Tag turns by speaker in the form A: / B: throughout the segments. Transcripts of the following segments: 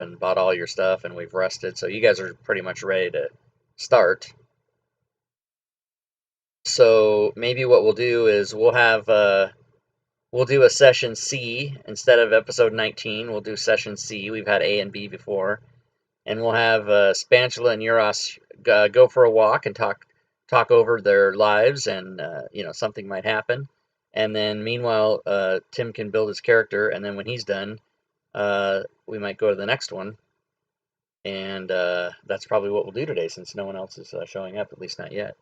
A: and bought all your stuff, and we've rested, so you guys are pretty much ready to start. So maybe what we'll do is we'll do a session C instead of episode 19. We'll do session C. We've had A and B before, and we'll have Spantula and Euros go for a walk and talk over their lives, and something might happen. And then meanwhile, Tim can build his character, and then when he's done, we might go to the next one. And that's probably what we'll do today, since no one else is showing up, at least not yet.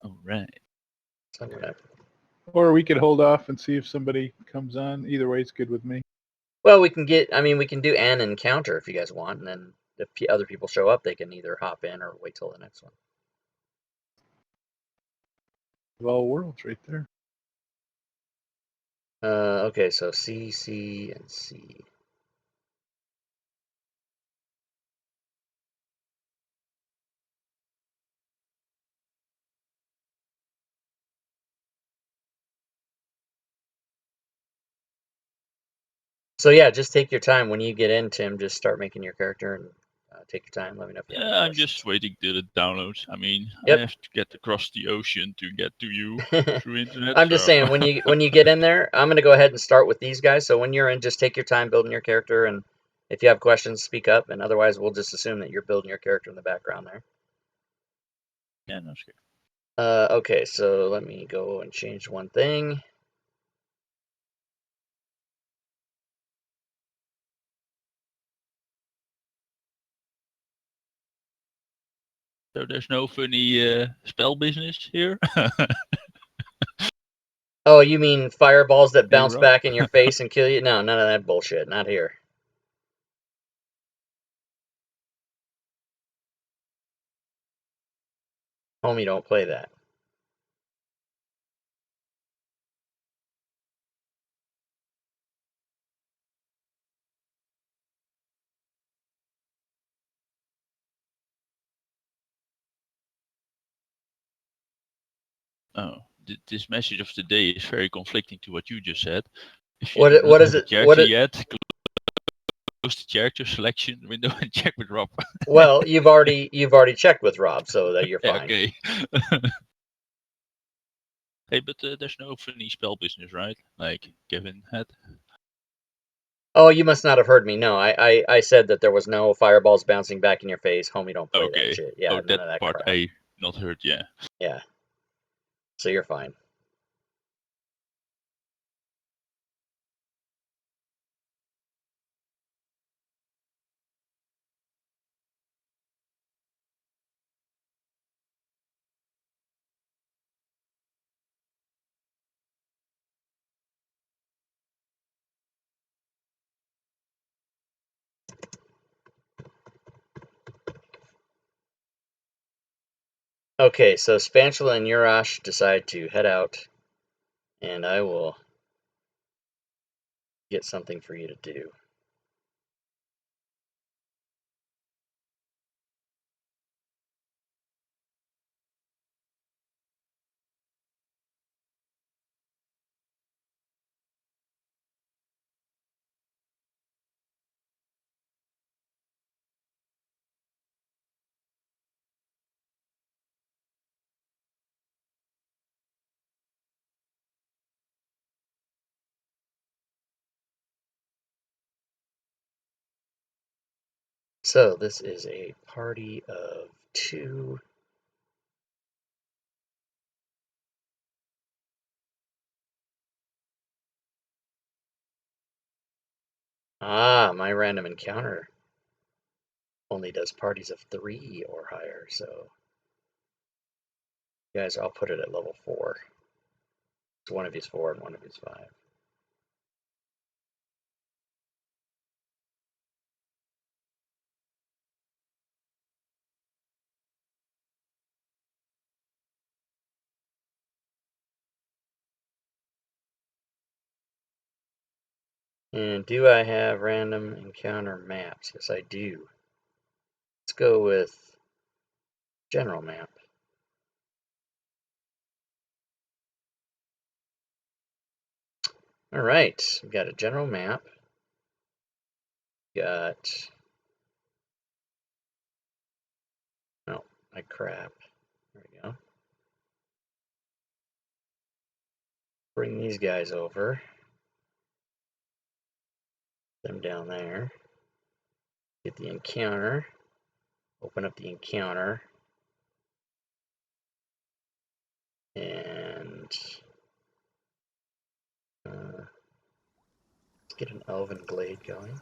B: All right.
A: So I'm gonna...
C: Or we could hold off and see if somebody comes on. Either way, it's good with me.
A: Well, we can do an encounter if you guys want, and then if other people show up, they can either hop in or wait till the next one.
C: Of all worlds, right there.
A: Okay, so C, C, and C. So yeah, just take your time. When you get in, Tim, just start making your character and take your time. Let me know if you have any
B: I'm
A: questions.
B: just waiting till it downloads. I mean,
A: Yep.
B: I have to get across the ocean to get to you through internet.
A: I'm just saying, when you get in there, I'm going to go ahead and start with these guys. So when you're in, just take your time building your character, and if you have questions, speak up. And otherwise, we'll just assume that you're building your character in the background there.
B: Yeah, no, it's good.
A: Okay, so let me go and change one thing.
B: So there's no funny spell business here?
A: Oh, you mean fireballs that bounce
B: Rob?
A: back in your face and kill you? No, none of that bullshit. Not here. Homie, don't play that.
B: Oh, this message of the day is very conflicting to what you just said. If you
A: What
B: do not
A: what
B: have
A: is
B: a
A: it?
B: character yet, close the character selection window and check with Rob.
A: Well, you've already checked with Rob, so that you're fine.
B: Okay. Hey, but there's no funny spell business, right? Like Kevin had.
A: Oh, you must not have heard me. No, I said that there was no fireballs bouncing back in your face. Homie, don't play that shit. Yeah, none
B: that
A: of that
B: part
A: crap.
B: I not heard. Yeah.
A: Yeah. So you're fine. Okay, so Spantula and Urash decide to head out, and I will get something for you to do. So this is a party of 2. Ah, my random encounter only does parties of 3 or higher, so you guys, I'll put it at level 4. So one of you's 4 and one of you's 5. And do I have random encounter maps? Yes, I do. Let's go with general map. All right, we got a general map. Got... Oh, my crap. There we go. Bring these guys over. Them down there. Get the encounter. Open up the encounter. And let's get an elven glade going.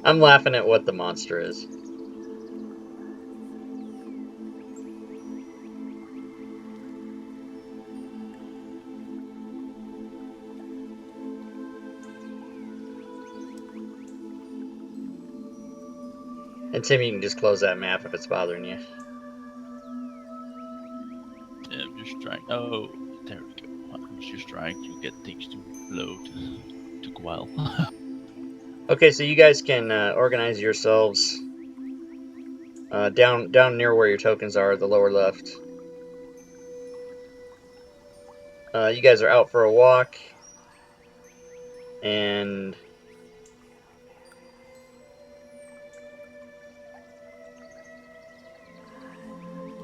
A: I'm laughing at what the monster is. And Tim, you can just close that map if it's bothering you.
B: Yeah, I'm just trying. Oh, there we go. I was just trying to get things to load. Took a while.
A: Okay, so you guys can organize yourselves down near where your tokens are, the lower left. You guys are out for a walk, and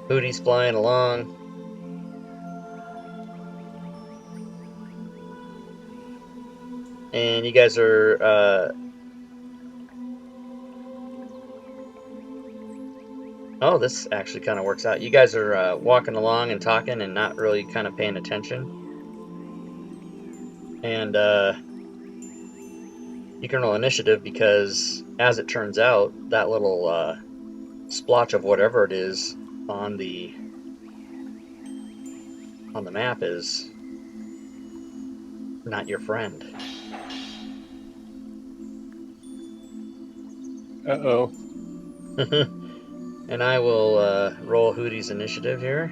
A: Hootie's flying along. And you guys are oh, this actually kind of works out. You guys are walking along and talking and not really kind of paying attention. And you can roll initiative because, as it turns out, that little splotch of whatever it is on the map is not your friend.
C: Uh-oh.
A: And I will roll Hootie's initiative here.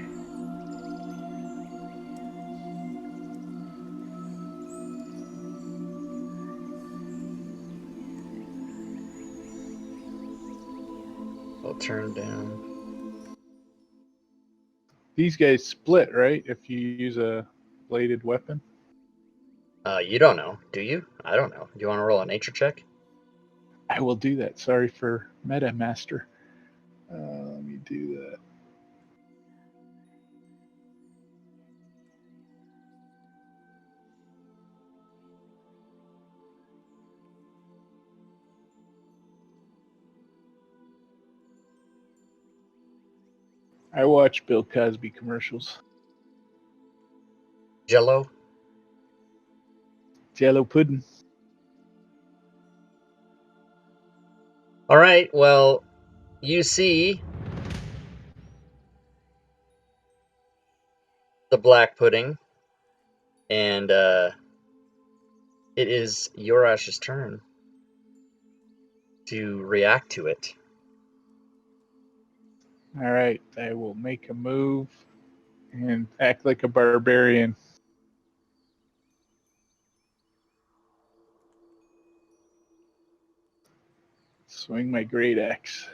A: I'll turn down.
C: These guys split, right? If you use a bladed weapon.
A: You don't know, do you? I don't know. Do you want to roll a nature check?
C: I will do that. Sorry for Meta Master. Let me do that. I watch Bill Cosby commercials.
A: Jello?
C: Jello pudding.
A: All right, well, you see the black pudding, and it is Yorash's turn to react to it.
C: All right, I will make a move and act like a barbarian. Swing my great axe.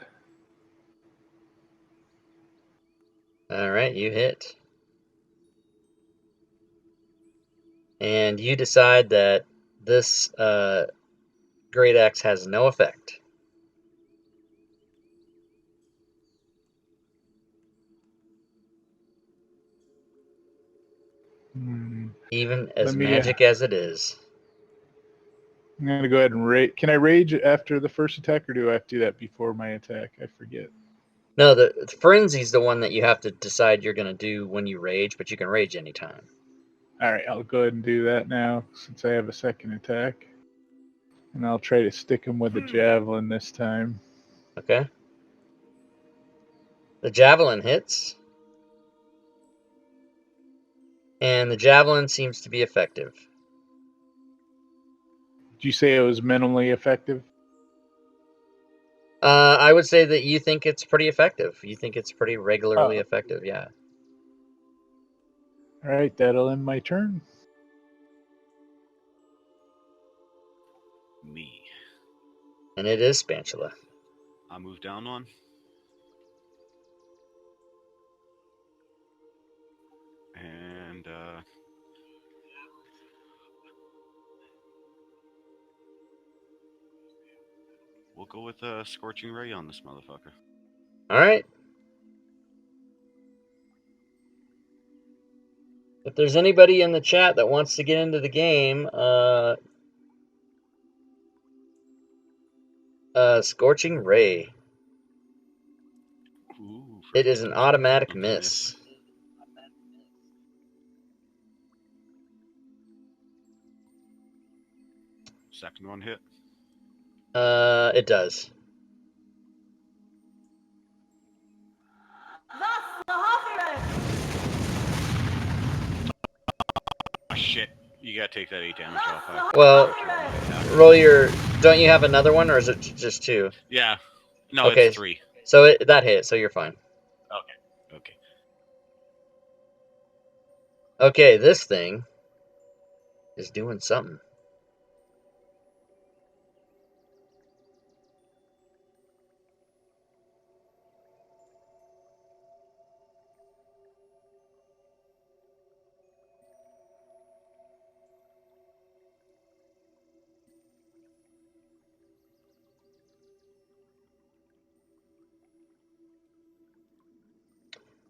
A: All right, you hit. And you decide that this great axe has no effect. Even as
C: Let me.
A: magic as it is.
C: I'm gonna go ahead and rage. Can I rage after the first attack, or do I have to do that before my attack? I forget.
A: No, the frenzy's the one that you have to decide you're going to do when you rage, but you can rage anytime.
C: All right, I'll go ahead and do that now since I have a second attack, and I'll try to stick him with the javelin this time.
A: Okay. The javelin hits. And the javelin seems to be effective.
C: Did you say it was minimally effective?
A: I would say that you think it's pretty effective. You think it's pretty regularly
C: Oh.
A: effective, yeah.
C: All right, that'll end my turn.
D: Me.
A: And it is Spatula.
D: I move down one. And we'll go with a Scorching Ray on this motherfucker.
A: All right. If there's anybody in the chat that wants to get into the game, Scorching Ray.
D: Ooh,
A: It is an automatic
D: You can
A: miss.
D: Second one hit.
A: It does.
D: Oh, shit. You gotta take that 8 damage off.
A: Well, roll your. Don't you have another one, or is it just 2?
D: Yeah. No,
A: Okay,
D: it's 3.
A: so that hit, so you're fine.
D: Okay.
A: Okay, this thing is doing something.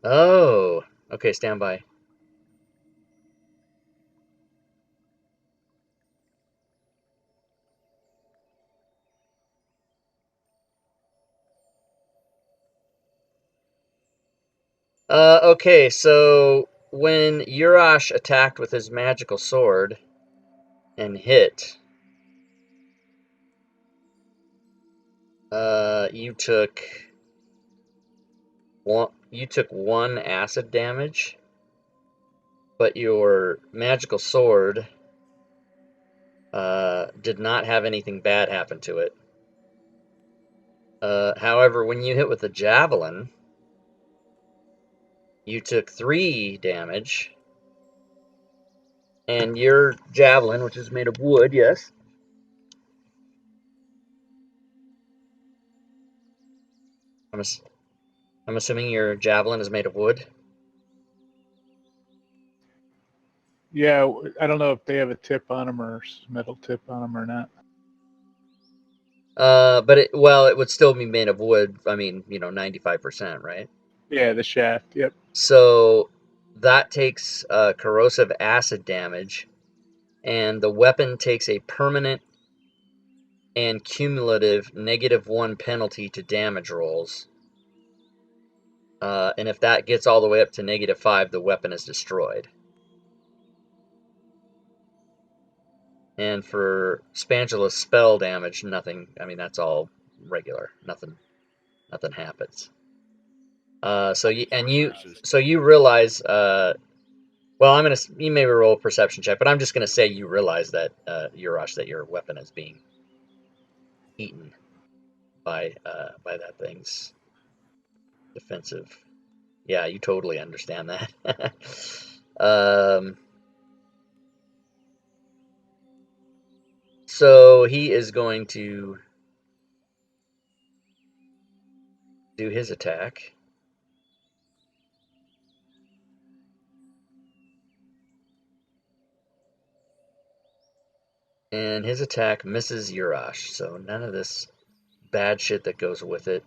A: Oh, okay, stand by. Okay, so when Urash attacked with his magical sword and hit, you took one acid damage, but your magical sword did not have anything bad happen to it. However, when you hit with the javelin, you took 3 damage, and your javelin, which is made of wood, yes. I'm assuming your javelin is made of wood.
C: Yeah, I don't know if they have a tip on them or metal tip on them or not.
A: But it would still be made of wood. I mean, 95%, right?
C: Yeah, the shaft. Yep.
A: So that takes corrosive acid damage, and the weapon takes a permanent and cumulative -1 penalty to damage rolls. And if that gets all the way up to -5, the weapon is destroyed. And for Spatula's spell damage, nothing. I mean, that's all regular. Nothing happens. So you realize. Well, you maybe roll a perception check, but I'm just gonna say you realize that Urash, that your weapon is being eaten by that thing's defensive. Yeah, you totally understand that. So he is going to do his attack. And his attack misses Urash, so none of this bad shit that goes with it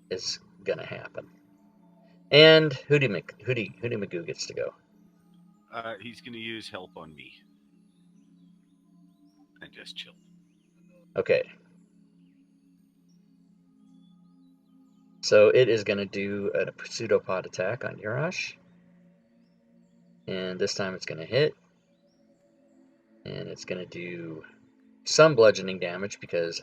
A: is gonna happen. And Hootie Magoo gets to go.
D: He's gonna use help on me. And just chill.
A: Okay. So it is going to do a pseudopod attack on Urash. And this time it's going to hit. And it's going to do some bludgeoning damage because,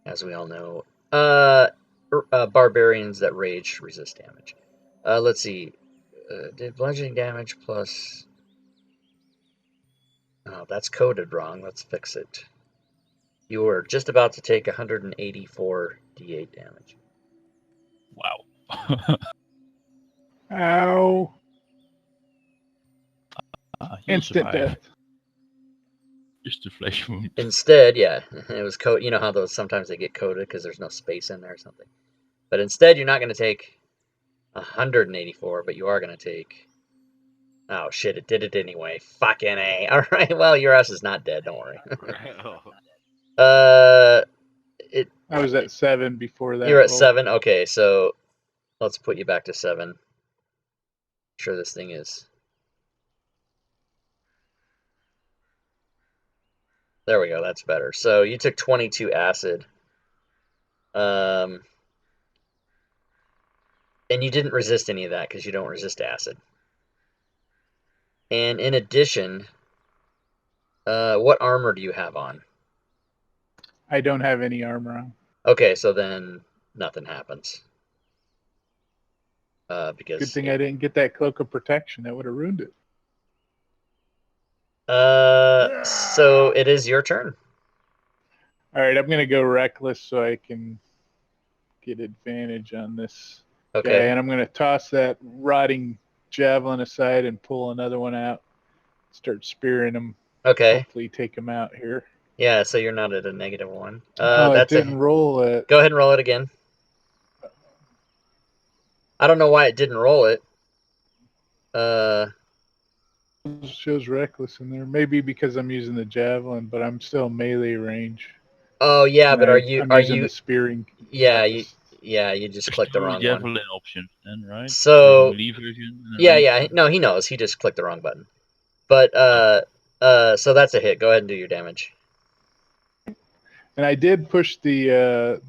A: as we all know, barbarians that rage resist damage. Let's see. Did bludgeoning damage plus... Oh, that's coded wrong. Let's fix it. You were just about to take 184 D8 damage.
B: Wow.
C: Ow!
B: You'll
C: Instant
B: survive.
C: death.
B: Just a flesh wound.
A: Instead, yeah, it was You know how those sometimes they get coded because there's no space in there or something. But instead, you're not going to take 184, but you are going to take. Oh shit! It did it anyway. Fucking A. All right. Well, your ass is not dead. Don't worry. It.
C: I was at 7 before that.
A: You're at
C: roll.
A: 7. Okay, so let's put you back to 7. I'm sure this thing is. There we go. That's better. So you took 22 acid. And you didn't resist any of that because you don't resist acid. And in addition, what armor do you have on?
C: I don't have any armor on.
A: Okay, so then nothing happens. Because
C: Good thing I didn't get that cloak of protection. That would have ruined it.
A: So it is your turn.
C: All right, I'm gonna go reckless so I can get advantage on this guy,
A: Okay.
C: and I'm gonna toss that rotting javelin aside and pull another one out. Start spearing him.
A: Okay.
C: Hopefully, take him out here.
A: Yeah. So you're not at a -1.
C: Oh, it
A: That's
C: didn't roll it.
A: Go ahead and roll it again. I don't know why it didn't roll it.
C: It shows reckless in there. Maybe because I'm using the javelin, but I'm still melee range.
A: Oh yeah,
C: And
A: but
C: I'm using the spearing.
A: Yeah,
C: reckless.
A: you just
B: There's
A: clicked the
B: two
A: wrong one.
B: javelin options then, right?
A: So
B: There's a melee version and a
A: yeah,
B: ranged
A: yeah.
B: one.
A: No, he knows. He just clicked the wrong button. But so that's a hit. Go ahead and do your damage.
C: And I did push the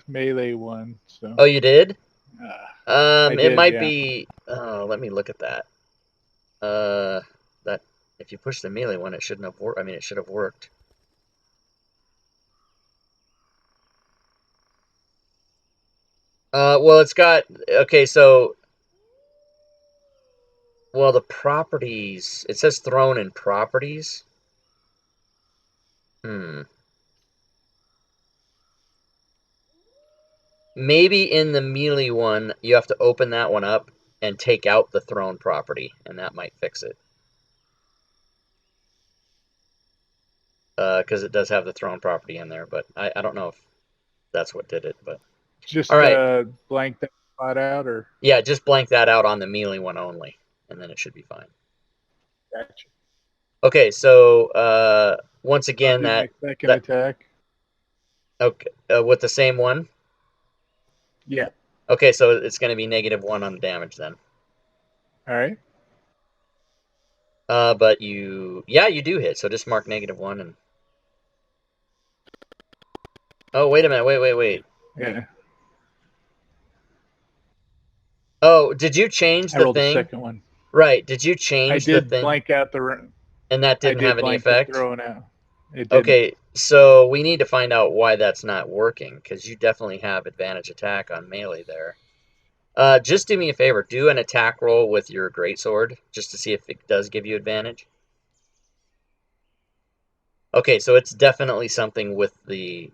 C: melee one. So.
A: Oh, you did?
C: I
A: It
C: did,
A: might
C: yeah.
A: be. Oh, let me look at that. That if you push the melee one, it shouldn't have worked. I mean, it should have worked. Well, it's got. Okay, so. Well, the properties. It says thrown in properties. Maybe in the melee one, you have to open that one up and take out the thrown property, and that might fix it. Because it does have the thrown property in there, but I don't know if that's what did it. But
C: Just
A: all right.
C: blank that spot out, or
A: Yeah, just blank that out on the melee one only, and then it should be fine.
C: gotcha.
A: Okay, so once again,
C: I'll do
A: that
C: my second attack.
A: Okay, with the same one.
C: Yeah.
A: Okay, so it's going to be -1 on the damage then.
C: All right.
A: But you do hit. So just mark -1 and. Oh, wait a minute. Wait.
C: Yeah.
A: Oh, did you change
C: I
A: the
C: rolled
A: thing?
C: the second one.
A: Right. Did you
C: I
A: change the
C: did
A: thing?
C: blank out the.
A: And that
C: I
A: didn't
C: did
A: have any
C: blank the
A: effect?
C: throwing out. It didn't.
A: Okay, so we need to find out why that's not working, because you definitely have advantage attack on melee there. Just do me a favor. Do an attack roll with your greatsword, just to see if it does give you advantage. Okay, so it's definitely something with the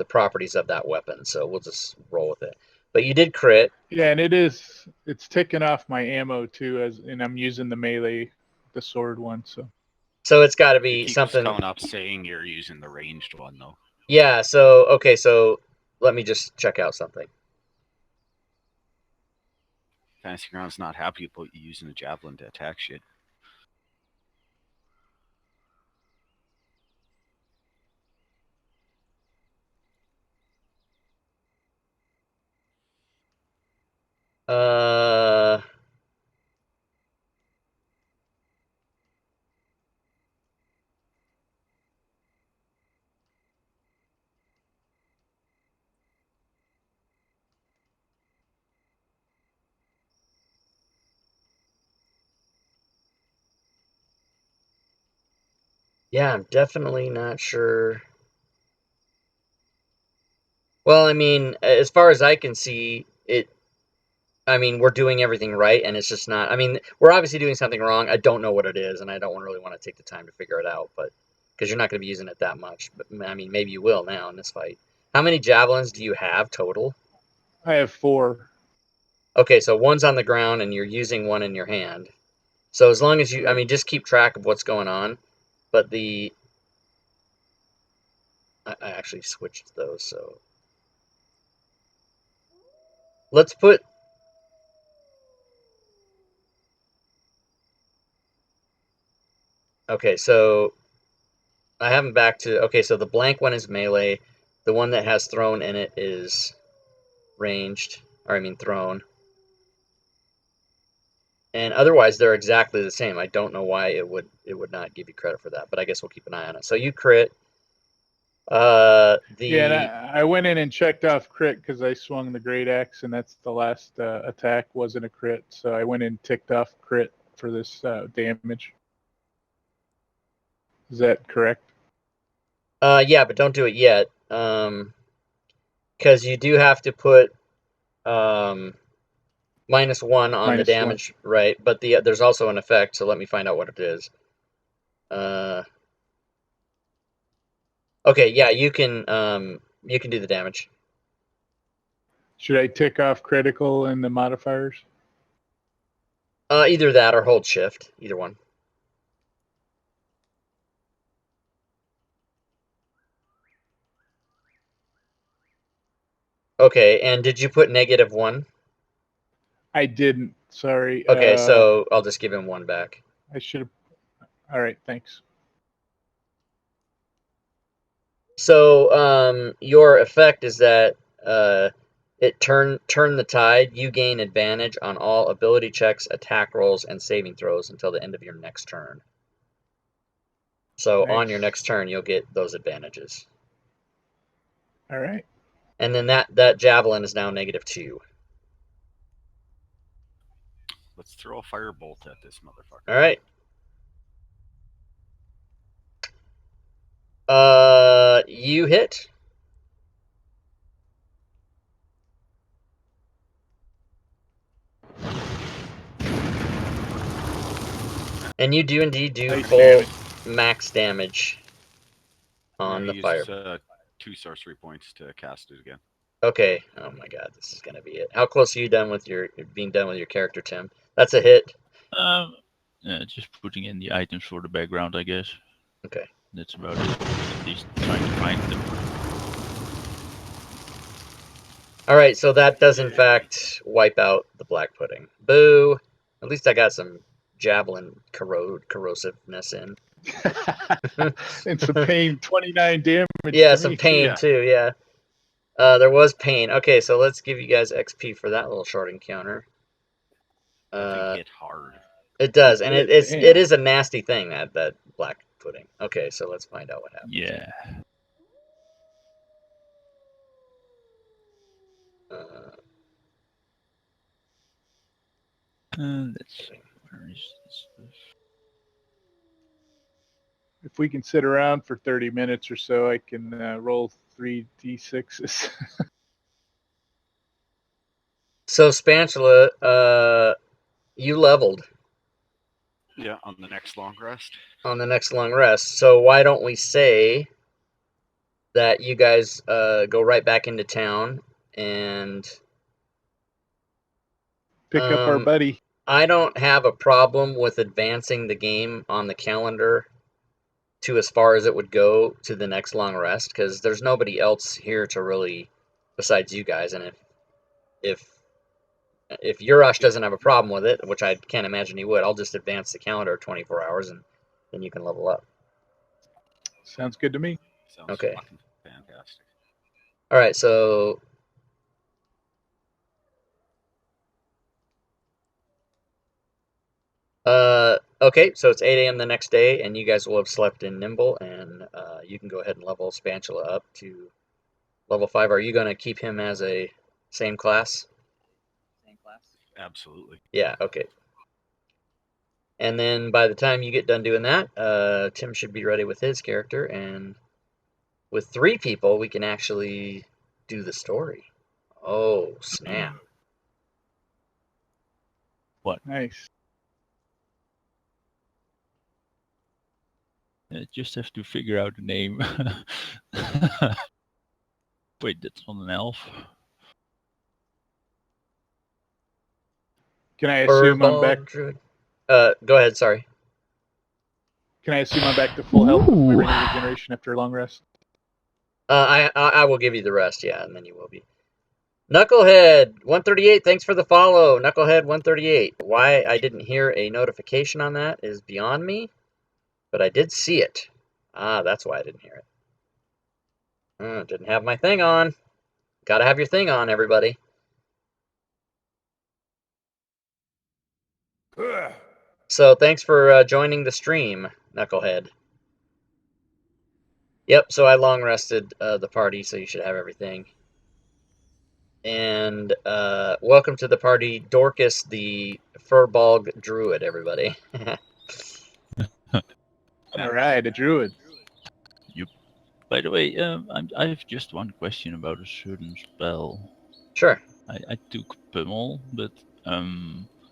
A: properties of that weapon, so we'll just roll with it. But you did crit.
C: Yeah, and it's ticking off my ammo too, and I'm using the melee, the sword one.
A: So it's got to be
D: It keeps
A: something.
D: coming up saying you're using the ranged one though.
A: Yeah. So okay. So let me just check out something.
D: Fantasy Ground's not happy about you using a javelin to attack shit.
A: Yeah, I'm definitely not sure. Well, I mean, as far as I can see, I mean, we're doing everything right, and it's just not. I mean, we're obviously doing something wrong. I don't know what it is, and I don't really want to take the time to figure it out, but because you're not going to be using it that much. But I mean, maybe you will now in this fight. How many javelins do you have total?
C: I have 4.
A: Okay, so one's on the ground and you're using one in your hand. So as long as you, I mean, just keep track of what's going on. But I actually switched those, so let's put. Okay, so I have them back to. Okay, so the blank one is melee. The one that has thrown in it is ranged, or I mean thrown. And otherwise, they're exactly the same. I don't know why it would not give you credit for that, but I guess we'll keep an eye on it. So you crit.
C: Yeah, and
A: The
C: I went in and checked off crit because I swung the great axe, and that's the last attack wasn't a crit. So I went and ticked off crit for this damage. Is that correct?
A: yeah, but don't do it yet, because you do have to put -1 on the
C: -1.
A: damage, right? But there's also an effect, so let me find out what it is. Okay, yeah, you can do the damage.
C: Should I tick off critical in the modifiers?
A: Either that or hold shift, either one. Okay, and did you put -1?
C: I didn't. Sorry.
A: Okay, so I'll just give him 1 back.
C: I should have. All right. Thanks.
A: So your effect is that it turn the tide. You gain advantage on all ability checks, attack rolls, and saving throws until the end of your next turn. So on your
C: Nice.
A: next turn, you'll get those advantages.
C: All right.
A: And then that javelin is now -2.
D: Let's throw a firebolt at this motherfucker.
A: All right. You hit. And you do indeed do
C: Nice
A: full
C: damage.
A: max damage on the
D: Use
A: fire.
D: 2 sorcery points to cast it again.
A: Okay. Oh my god, this is gonna be it. How close are you done with being done with your character, Tim? That's a hit.
B: Just putting in the items for the background, I guess.
A: Okay.
B: That's about it. At least trying to find them.
A: All right, so that does in fact wipe out the black pudding. Boo! At least I got some javelin corrosiveness in.
C: And some pain. 29 damage.
A: Yeah,
C: to
A: some
C: me,
A: pain too. Yeah. There was pain. Okay, so let's give you guys XP for that little short encounter.
D: That thing hit hard.
A: It does,
C: It
A: and
C: did,
A: it
C: damn.
A: is a nasty thing, that black pudding. Okay, so let's find out what happens.
B: Yeah. Let's see. Where is this?
C: If we can sit around for 30 minutes or so, I can roll 3d6s.
A: So Spatula, you leveled
D: Yeah, on the next long rest.
A: on the next long rest. So why don't we say that you guys go right back into town and
C: Pick up our buddy.
A: I don't have a problem with advancing the game on the calendar to as far as it would go to the next long rest, because there's nobody else here to really, besides you guys, and if Urash doesn't have a problem with it, which I can't imagine he would, I'll just advance the calendar 24 hours and then you can level up.
C: Sounds good to me.
D: Sounds
A: Okay.
D: fucking fantastic.
A: All right, so okay, so it's 8 a.m. the next day, and you guys will have slept in Nimble, and you can go ahead and level Spatula up to level 5. Are you going to keep him as a same class?
D: Absolutely.
A: Yeah, okay. And then by the time you get done doing that, Tim should be ready with his character, and with 3 people, we can actually do the story. Oh, snap.
C: Nice.
B: I just have to figure out the name. Wait, that's not an elf.
C: Can I assume I'm back?
A: Furball druid. Go ahead. Sorry.
C: Can I assume I'm back to full health with my ring of regeneration after a long rest?
A: I will give you the rest, yeah, and then you will be. Knucklehead 138, thanks for the follow. Knucklehead 138. Why I didn't hear a notification on that is beyond me, but I did see it. That's why I didn't hear it. Didn't have my thing on. Gotta have your thing on, everybody. So thanks for joining the stream, Knucklehead. Yep, so I long rested the party, so you should have everything. And welcome to the party, Dorcas, the Furbolg Druid, everybody.
C: All right, a druid.
B: By the way, I have just one question about a certain spell.
A: Sure.
B: I took Pummel, but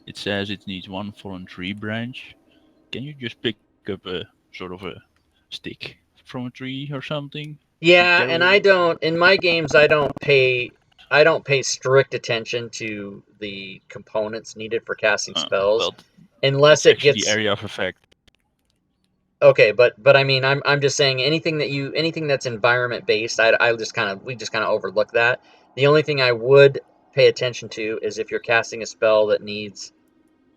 B: it says it needs one fallen tree branch. Can you just pick up a sort of a stick from a tree or something?
A: Yeah, and I don't, in my games, I don't pay strict attention to the components needed for casting spells,
B: Well,
A: unless
B: that's
A: it
B: actually
A: gets
B: the area of effect.
A: okay. But I mean, I'm just saying anything that's environment based, we just kind of overlook that. The only thing I would pay attention to is if you're casting a spell that needs,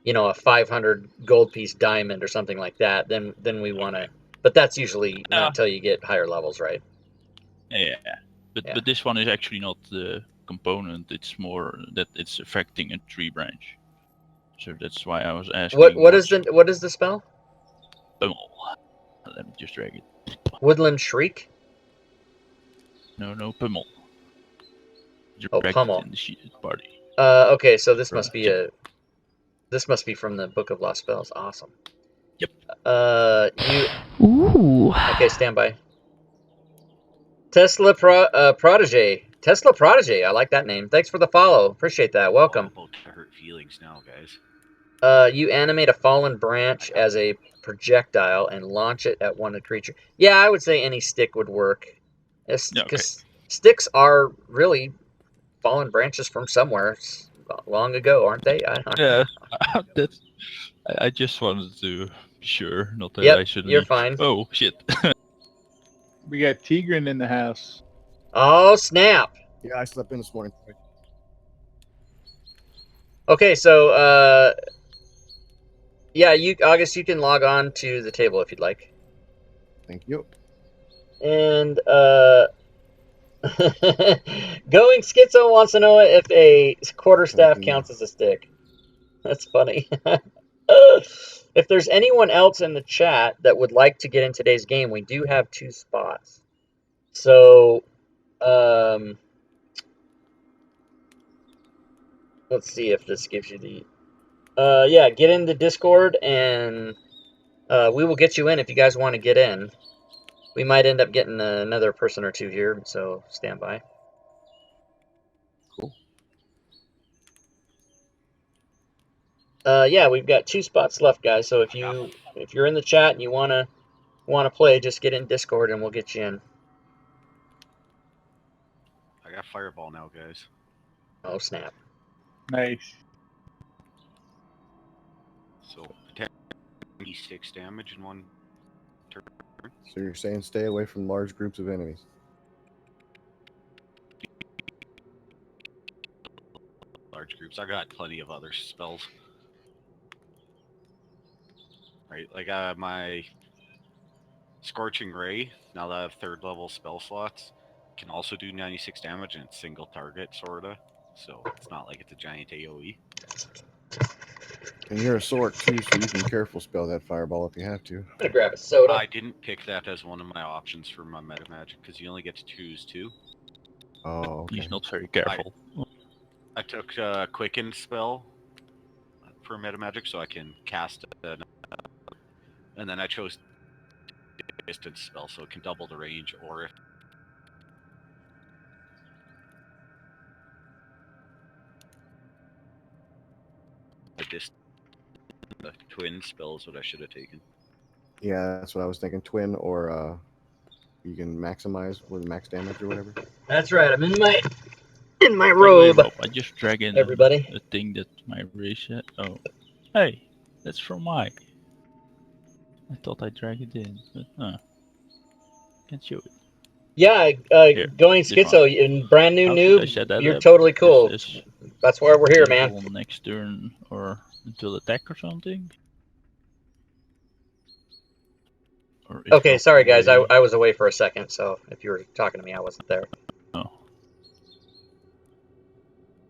A: a 500 gold piece diamond or something like that. Then we want to.
B: Okay.
A: But that's usually not until you get higher levels, right?
B: Yeah, but this one is actually not the component. It's more that it's affecting a tree branch. So that's why I was asking.
A: What is the spell?
B: Pummel. Let me just drag it.
A: Woodland Shriek?
B: No, Pummel.
A: Oh,
B: Direct
A: Pummel.
B: in the sheeted party.
A: Okay, so this must be from the Book of Lost Spells. Awesome.
B: Yep.
A: Okay, stand by. Tesla Protege. Tesla Protege. I like that name. Thanks for the follow. Appreciate that. Welcome.
D: I'm about to hurt feelings now, guys.
A: You animate a fallen branch as a projectile and launch it at one creature. Yeah, I would say any stick would work. Because sticks are really fallen branches from somewhere long ago, aren't they?
B: Yeah, that's. I just wanted to be sure, not that
A: Yep,
B: I suddenly.
A: you're fine.
B: Oh shit!
C: We got Tigran in the house.
A: Oh snap!
E: Yeah, I slept in this morning.
A: Okay, so yeah, August, you can log on to the table if you'd like.
E: Thank you.
A: And Going Schizo wants to know if a quarterstaff counts as a stick. That's funny. If there's anyone else in the chat that would like to get in today's game, we do have 2 spots. So, let's see if this gives you the. Yeah, get in the Discord and we will get you in if you guys want to get in. We might end up getting another person or 2 here, so stand by.
E: Cool.
A: Yeah, we've got 2 spots left, guys. So if you're in the chat and you wanna play, just get in Discord and we'll get you in.
D: I got fireball now, guys.
A: Oh snap!
C: Nice.
D: So 6 damage in one turn.
E: So you're saying stay away from large groups of enemies.
D: Large groups. I got plenty of other spells. Right, like my Scorching Ray, now that I have 3rd level spell slots, can also do 96 damage and it's single target, sorta. So it's not like it's a giant AoE.
E: And you're a sork too, so you can careful spell that fireball if you have to.
A: I'm gonna grab a soda.
D: I didn't pick that as one of my options for my meta magic because you only get to choose 2.
E: Oh, okay.
B: He's not very careful.
D: I took a Quicken spell for meta magic so I can cast it, and then I chose distance spell so it can double the range, or if the twin spell is what I should have taken.
E: Yeah, that's what I was thinking. Twin or you can maximize with max damage or whatever.
A: That's right. I'm in my
B: By the way,
A: robe.
B: Rob, I just dragged in
A: Everybody.
B: a thing that my race had. Oh, hey, that's from my. I thought I dragged it in, but can't show it.
A: Yeah,
B: Here,
A: going
B: this one.
A: schizo and brand new
B: How should I
A: noob.
B: set that
A: You're
B: up?
A: totally cool.
B: Just as
A: That's why we're here, man.
B: visible next turn or until attack or something? Or is
A: Okay,
B: Rob
A: sorry guys.
B: away?
A: I was away for a second, so if you were talking to me, I wasn't there.
B: Oh.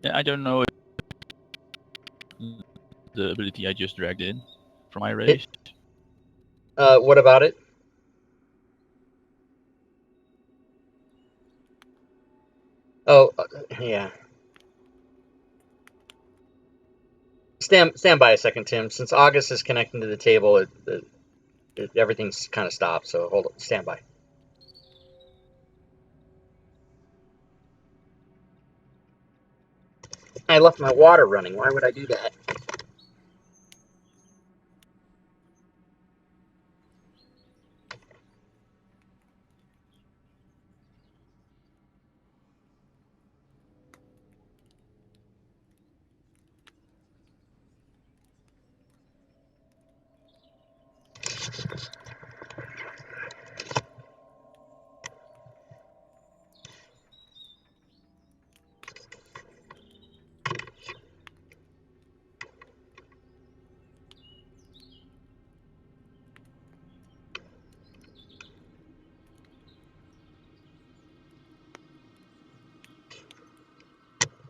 B: Yeah, I don't know if the ability I just dragged in from my race.
A: What about it? Oh, yeah. Stand by a second, Tim. Since August is connecting to the table, everything's kind of stopped. So hold on, stand by. I left my water running. Why would I do that?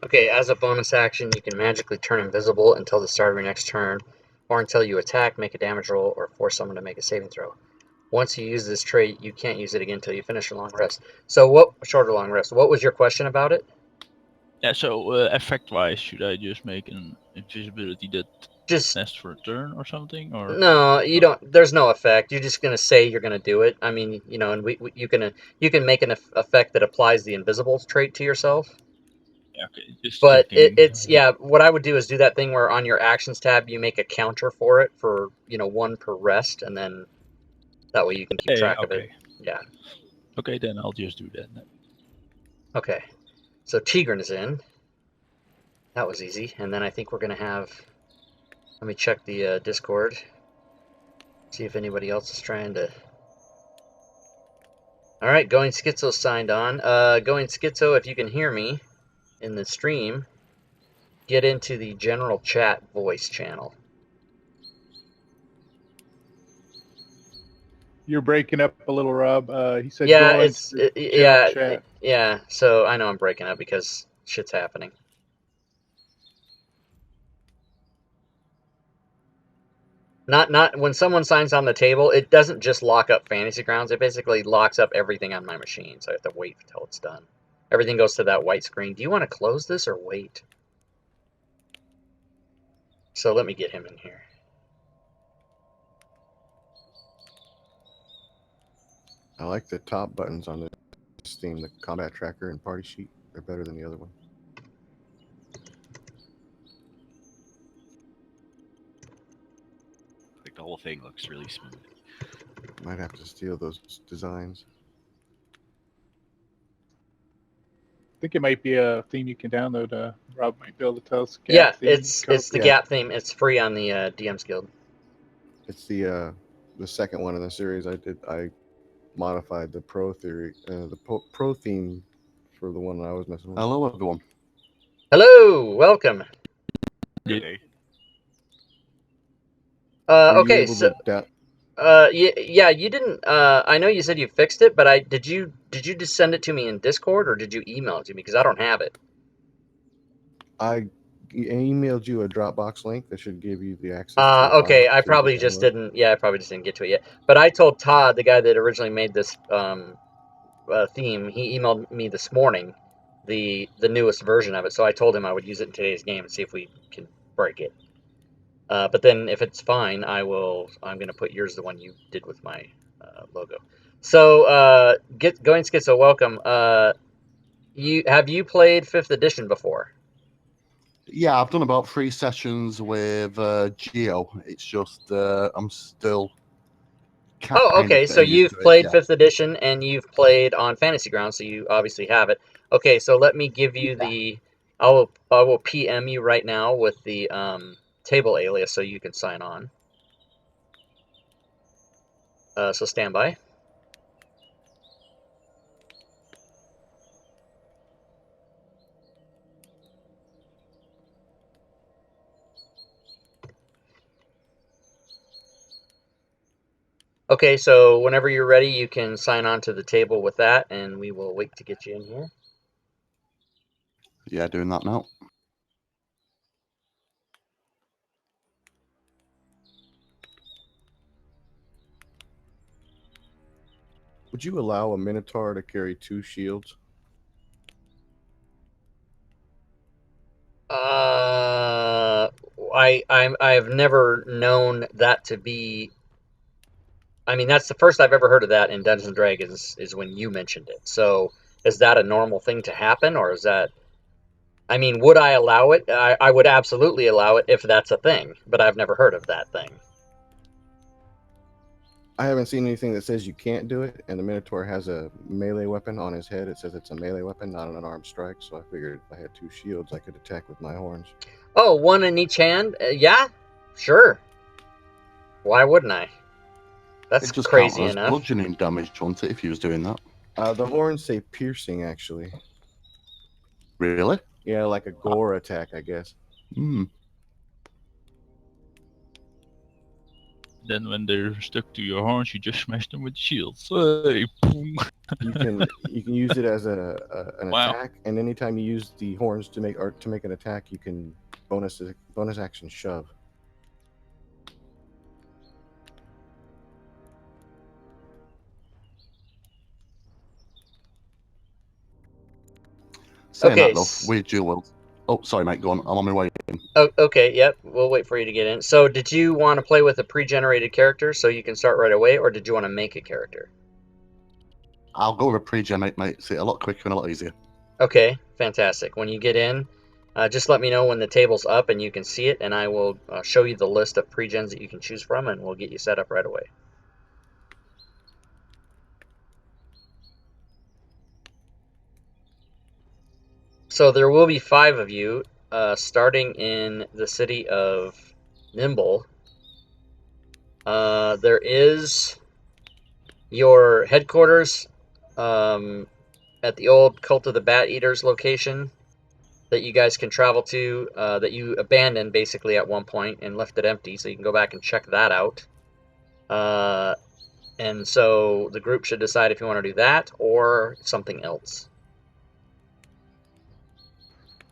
A: Okay, as a bonus action, you can magically turn invisible until the start of your next turn, or until you attack, make a damage roll, or force someone to make a saving throw. Once you use this trait, you can't use it again until you finish a long rest. So what? Short or long rest? What was your question about it?
B: Yeah, so effect-wise, should I just make an invisibility that
A: Just
B: lasts for a turn or something? Or
A: no, you don't. There's no effect. You're just gonna say you're gonna do it. I mean, you know, and you can make an effect that applies the invisible trait to yourself.
B: yeah, okay, just
A: But
B: checking.
A: it's yeah. What I would do is do that thing where on your actions tab you make a counter for it for one per rest, and then that way you can keep
B: Yeah,
A: track of it.
B: okay.
A: Yeah.
B: Okay, then I'll just do that. Then.
A: Okay. So Tigran is in. That was easy. And then I think we're gonna have. Let me check the Discord. See if anybody else is trying to. All right, Going Schizo signed on. Going Schizo, if you can hear me in the stream, get into the general chat voice channel.
C: You're breaking up a little, Rob. He said
A: Yeah,
C: go into the general chat.
A: yeah. So I know I'm breaking up because shit's happening. Not when someone signs on the table, it doesn't just lock up Fantasy Grounds. It basically locks up everything on my machine. So I have to wait until it's done. Everything goes to that white screen. Do you want to close this or wait? So let me get him in here.
E: I like the top buttons on this theme, the combat tracker and party sheet. They're better than the other one.
D: Like the whole thing looks really smooth.
E: Might have to steal those designs.
C: I think it might be a theme you can download. Rob might be able to tell us.
A: Yeah,
C: Theme
A: it's the
E: Yeah.
A: Gap theme. It's free on the DM's Guild.
E: It's the second one in the series I did. I modified the pro theory, pro theme for the one I was messing with. Hello, everyone.
A: Hello, welcome.
B: Yeah.
D: Okay.
E: Were you
A: Okay,
E: able
A: so
E: to
A: yeah, you didn't. I know you said you fixed it, but did you just send it to me in Discord or did you email it to me? Because I don't have it.
E: I emailed you a Dropbox link that should give you the access to the
A: Okay,
E: file.
A: I
E: so you
A: probably
E: can
A: just
E: download.
A: didn't. Yeah, I probably just didn't get to it yet. But I told Todd, the guy that originally made this theme, he emailed me this morning the newest version of it. So I told him I would use it in today's game and see if we can break it. But then if it's fine, I'm going to put yours, the one you did with my logo. So going Schizo, welcome. Have you played 5th edition before?
F: Yeah, I've done about 3 sessions with Geo. It's just I'm still kind
A: Oh,
F: of
A: okay. So
F: getting used
A: you've
F: to it.
A: played
F: Yeah.
A: 5th edition and you've played on Fantasy Grounds, so you obviously have it. Okay, so let me give you
F: Yeah.
A: the. I will PM you right now with the table alias so you can sign on. So stand by. Okay, so whenever you're ready, you can sign on to the table with that, and we will wait to get you in here.
F: Yeah, doing that now.
E: Would you allow a Minotaur to carry 2 shields?
A: I have never known that to be. I mean, that's the first I've ever heard of that in Dungeons and Dragons is when you mentioned it. So, is that a normal thing to happen, or is that? I mean, would I allow it? I would absolutely allow it if that's a thing, but I've never heard of that thing.
E: I haven't seen anything that says you can't do it, and the Minotaur has a melee weapon on his head. It says it's a melee weapon, not an unarmed strike, so I figured if I had 2 shields, I could attack with my horns.
A: Oh, one in each hand? Yeah, sure. Why wouldn't I? That's
F: It just count
A: crazy
F: as
A: enough.
F: bludgeoning damage, won't it, if he was doing that?
E: The horns say piercing, actually.
F: Really?
E: Yeah, like a gore attack, I guess.
F: Hmm.
B: Then when they're stuck to your horns, you just smash them with shields. Hey, boom.
E: You can use it as an
B: Wow.
E: attack, and anytime you use the horns to make an attack, you can bonus action shove.
F: Saying
A: Okay.
F: that, though, weird duel. Oh, sorry, mate. Go on. I'm on my way in.
A: Oh, okay. Yep. We'll wait for you to get in. So, did you want to play with a pre-generated character so you can start right away, or did you want to make a character?
F: I'll go with a pre-generate, mate. It's a lot quicker and a lot easier.
A: Okay. Fantastic. When you get in, just let me know when the table's up and you can see it, and I will show you the list of pre-gens that you can choose from, and we'll get you set up right away. So there will be 5 of you, starting in the city of Nimble. There is your headquarters at the old Cult of the Bat Eaters location that you guys can travel to, that you abandoned basically at one point and left it empty, so you can go back and check that out. And so the group should decide if you want to do that or something else.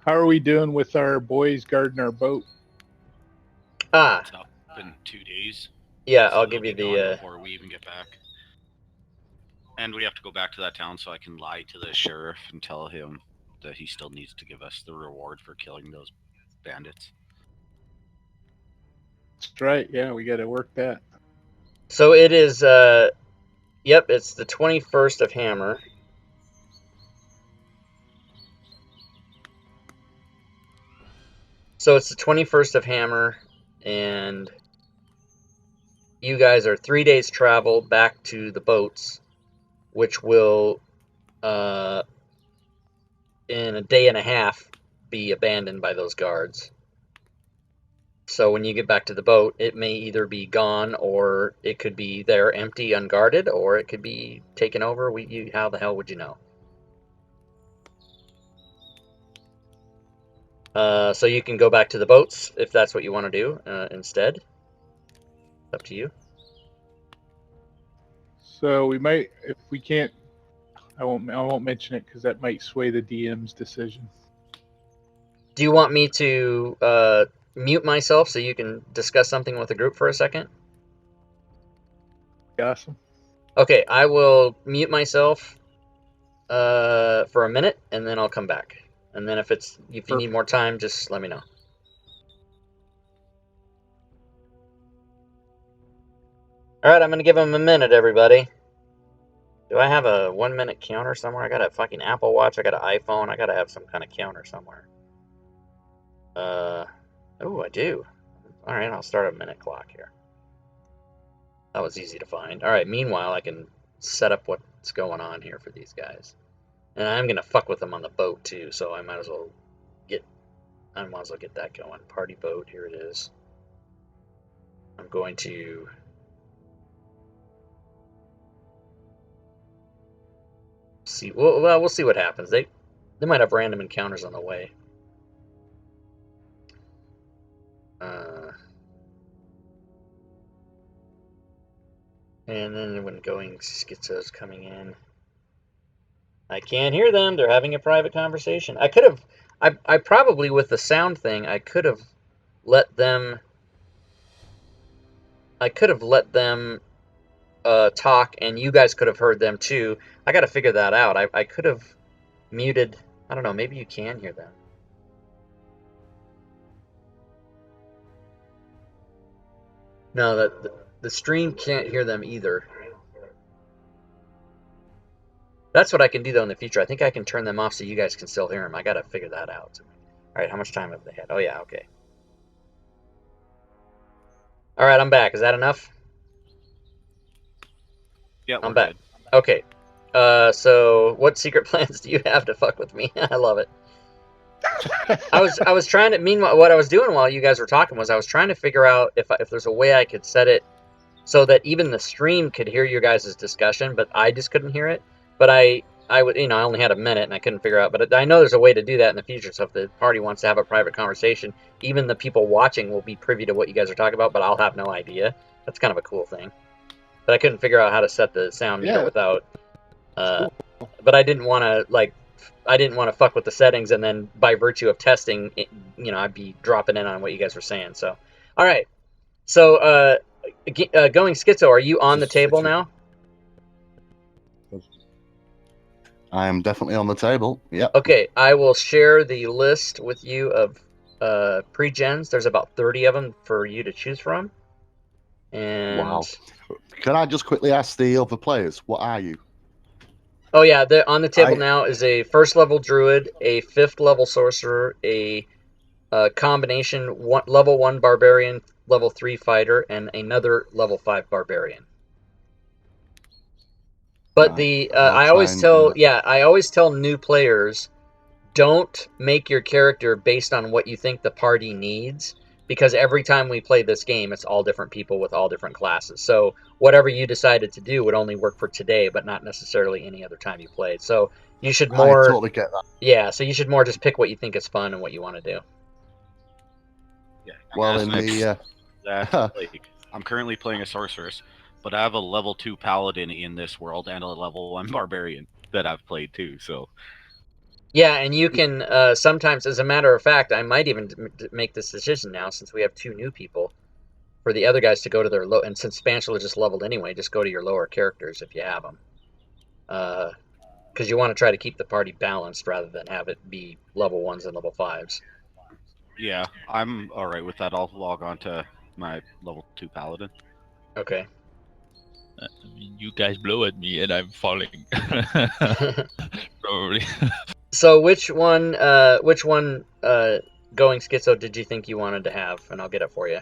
C: How are we doing with our boys guarding our boat?
D: It's up in 2 days.
A: Yeah,
D: So
A: I'll
D: they'll
A: give you
D: be gone
A: the.
D: before we even get back. And we have to go back to that town so I can lie to the sheriff and tell him that he still needs to give us the reward for killing those bandits.
C: That's right. Yeah, we got to work that.
A: So it is. Yep, it's the 21st of Hammer. So it's the 21st of Hammer, and you guys are 3 days travel back to the boats, which will, in a day and a half, be abandoned by those guards. So when you get back to the boat, it may either be gone, or it could be there empty, unguarded, or it could be taken over. How the hell would you know? So you can go back to the boats if that's what you want to do instead. It's up to you.
C: So we might, if we can't, I won't mention it because that might sway the DM's decision.
A: Do you want me to mute myself so you can discuss something with the group for a second?
C: Awesome.
A: Okay, I will mute myself for a minute, and then I'll come back. And then if you need more time, just let me know. All right, I'm gonna give them a minute, everybody. Do I have a 1-minute counter somewhere? I got a fucking Apple Watch. I got an iPhone. I gotta have some kind of counter somewhere. Oh, I do. All right, I'll start a minute clock here. That was easy to find. All right, meanwhile, I can set up what's going on here for these guys. And I'm gonna fuck with them on the boat too, so I might as well get that going. Party boat, here it is. I'm going to see. Well, we'll see what happens. They might have random encounters on the way. And then when Going Schizo's coming in, I can't hear them. They're having a private conversation. I could have, I probably with the sound thing, I could have let them. Talk, and you guys could have heard them too. I got to figure that out. I could have muted. I don't know. Maybe you can hear them. No, the stream can't hear them either. That's what I can do though in the future. I think I can turn them off so you guys can still hear them. I got to figure that out. All right, how much time have they had? Oh yeah, okay. All right, I'm back. Is that enough?
D: Yeah,
A: I'm
D: we're
A: back.
D: good.
A: Okay. So what secret plans do you have to fuck with me? I love it. I was trying to. Meanwhile, what I was doing while you guys were talking was I was trying to figure out if there's a way I could set it so that even the stream could hear your guys' discussion, but I just couldn't hear it. But I would, I only had a minute and I couldn't figure out. But I know there's a way to do that in the future. So if the party wants to have a private conversation, even the people watching will be privy to what you guys are talking about, but I'll have no idea. That's kind of a cool thing. But I couldn't figure out how to set the sound meter without. But I didn't want to fuck with the settings, and then by virtue of testing, I'd be dropping in on what you guys were saying. So, all right. So, Going Schizo, are you on the table now?
F: I am definitely on the table. Yep.
A: Okay, I will share the list with you of pre-gens. There's about 30 of them for you to choose from. And
F: wow. Can I just quickly ask the other players, what are you?
A: Oh yeah, on the table now is a first level druid, a 5th level sorcerer, a combination level 1 barbarian, level 3 fighter, and another level 5 barbarian. But
F: Right.
A: I always tell new players, don't make your character based on what you think the party needs, because every time we play this game, it's all different people with all different classes. So whatever you decided to do would only work for today, but not necessarily any other time you played. So you should more.
F: I totally get that.
A: Yeah, so you should more just pick what you think is fun and what you want to do.
D: Yeah.
F: Well, in the
D: I'm currently playing a sorceress, but I have a level 2 paladin in this world and a level 1 barbarian that I've played too. So
A: yeah, and you can sometimes, as a matter of fact, I might even make this decision now since we have 2 new people, for the other guys to go to their low, and since Spatula just leveled anyway, just go to your lower characters if you have them. Because you want to try to keep the party balanced rather than have it be level 1s and level 5s.
D: yeah, I'm all right with that. I'll log on to my level 2 paladin.
A: Okay.
B: I mean, you guys blow at me and I'm falling. Probably.
A: So which one Going Schizo did you think you wanted to have? And I'll get it for you.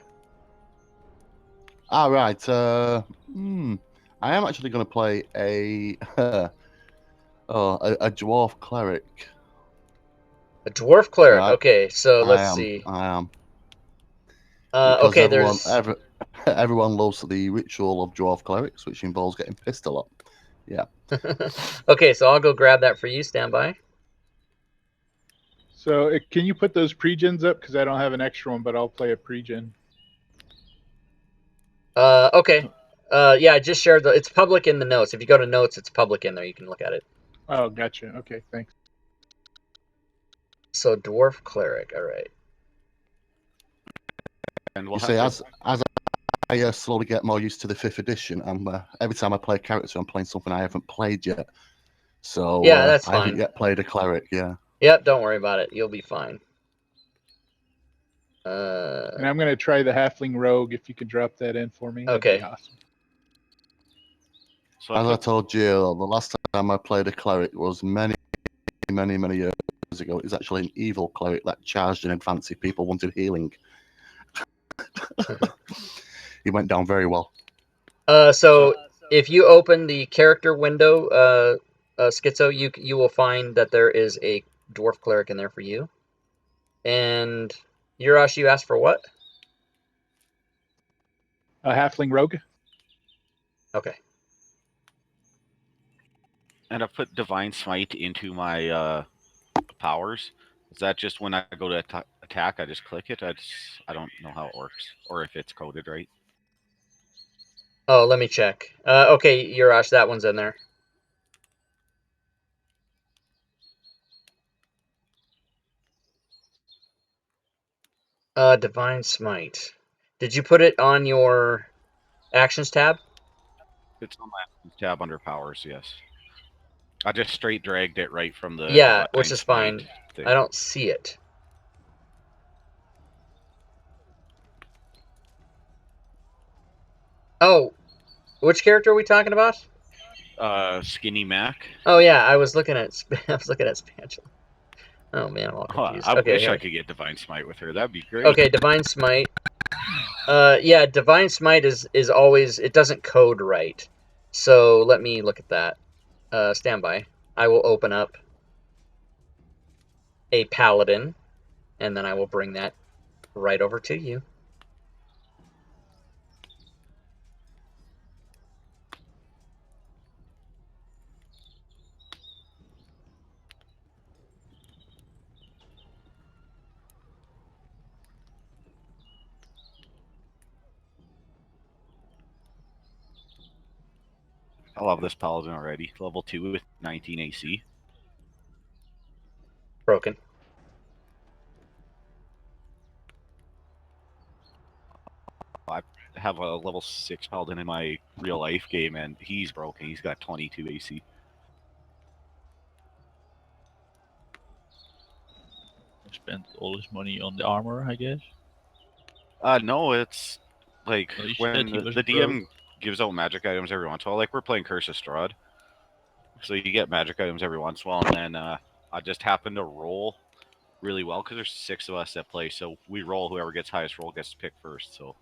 F: All right. I am actually going to play a dwarf cleric.
A: A dwarf cleric.
F: Right.
A: Okay, so let's see.
F: I am.
A: Okay,
F: everyone loves the ritual of dwarf clerics, which involves getting pissed a lot. Yeah.
A: Okay, so I'll go grab that for you. Stand by.
C: So can you put those pre-gens up? Because I don't have an extra one, but I'll play a pre-gen.
A: Okay. Yeah, I just shared it's public in the notes. If you go to notes, it's public in there. You can look at it.
C: Oh, gotcha. Okay, thanks.
A: So dwarf cleric. All right.
D: And
F: you see, as I slowly get more used to the 5th edition, every time I play a character, I'm playing something I haven't played yet. So
A: yeah, that's fine.
F: I haven't yet played a cleric. Yeah.
A: Yep. Don't worry about it. You'll be fine.
C: And I'm gonna try the halfling rogue. If you could drop that in for me,
A: okay.
C: That'd be awesome.
F: So as I told you, the last time I played a cleric was many years ago. It was actually an evil cleric that charged in advance if people wanted healing. He went down very well.
A: So if you open the character window Schizo, you will find that there is a dwarf cleric in there for you. And Urash, you asked for what?
C: A halfling rogue.
A: Okay.
D: And I put Divine Smite into my powers. Is that just when I go to attack, I just click it? I don't know how it works, or if it's coded right.
A: Oh, let me check. Okay, Urash, that one's in there. Divine Smite. Did you put it on your actions tab?
D: It's on my tab under powers, yes. I just straight dragged it right from the
A: Yeah,
D: Divine
A: which is
D: Smite
A: fine.
D: thing.
A: I don't see it. Oh, which character are we talking about?
D: Skinny Mac.
A: Oh yeah, I was looking at Spatula. Oh man, I'm all confused.
D: I
A: Okay,
D: wish I
A: here.
D: could get Divine Smite with her. That'd be great.
A: Okay, Divine Smite. Yeah, Divine Smite is always, it doesn't code right. So let me look at that. Stand by. I will open up a paladin, and then I will bring that right over to you.
D: I love this paladin already. Level 2 with 19 AC.
A: Broken.
D: I have a level 6 paladin in my real life game, and he's broken. He's got 22 AC.
B: Spent all his money on the armor, I guess.
D: No, it's like
B: Well, you said
D: when
B: he was
D: the
B: broke.
D: DM gives out magic items every once in a while. Like we're playing Curse of Strahd, so you get magic items every once in a while, and then I just happen to roll really well because there's 6 of us that play, so we roll. Whoever gets highest roll gets to pick first. So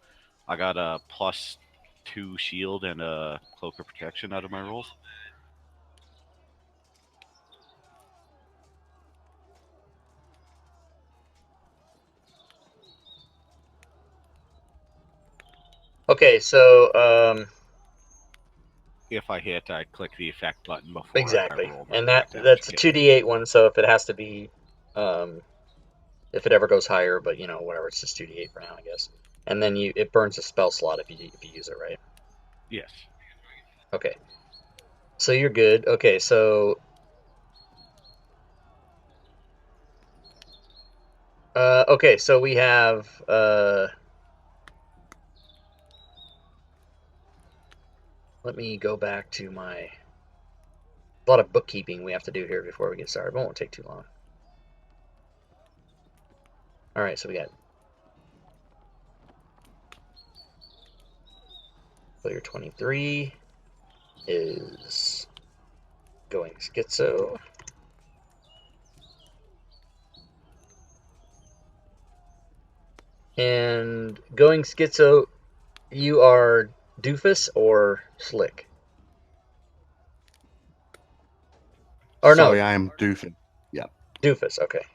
D: I got a +2 shield and a cloak of protection out of my rolls.
A: Okay, so
D: If I hit, I click the effect button before I
A: exactly,
D: roll my
A: and
D: attack damage.
A: that's a
D: Yeah.
A: 2d8 one. So if it has to be, if it ever goes higher, but whatever, it's just 2d8 for now, I guess. And then it burns a spell slot if you use it, right?
D: Yes.
A: Okay. So you're good. Okay, so okay, so we have let me go back to my, a lot of bookkeeping we have to do here before we get started. It won't take too long. All right, so we got player 23 is going schizo. And going schizo, you are doofus or slick? Or
F: Sorry,
A: no,
F: I am doofing. Yeah.
A: doofus, okay.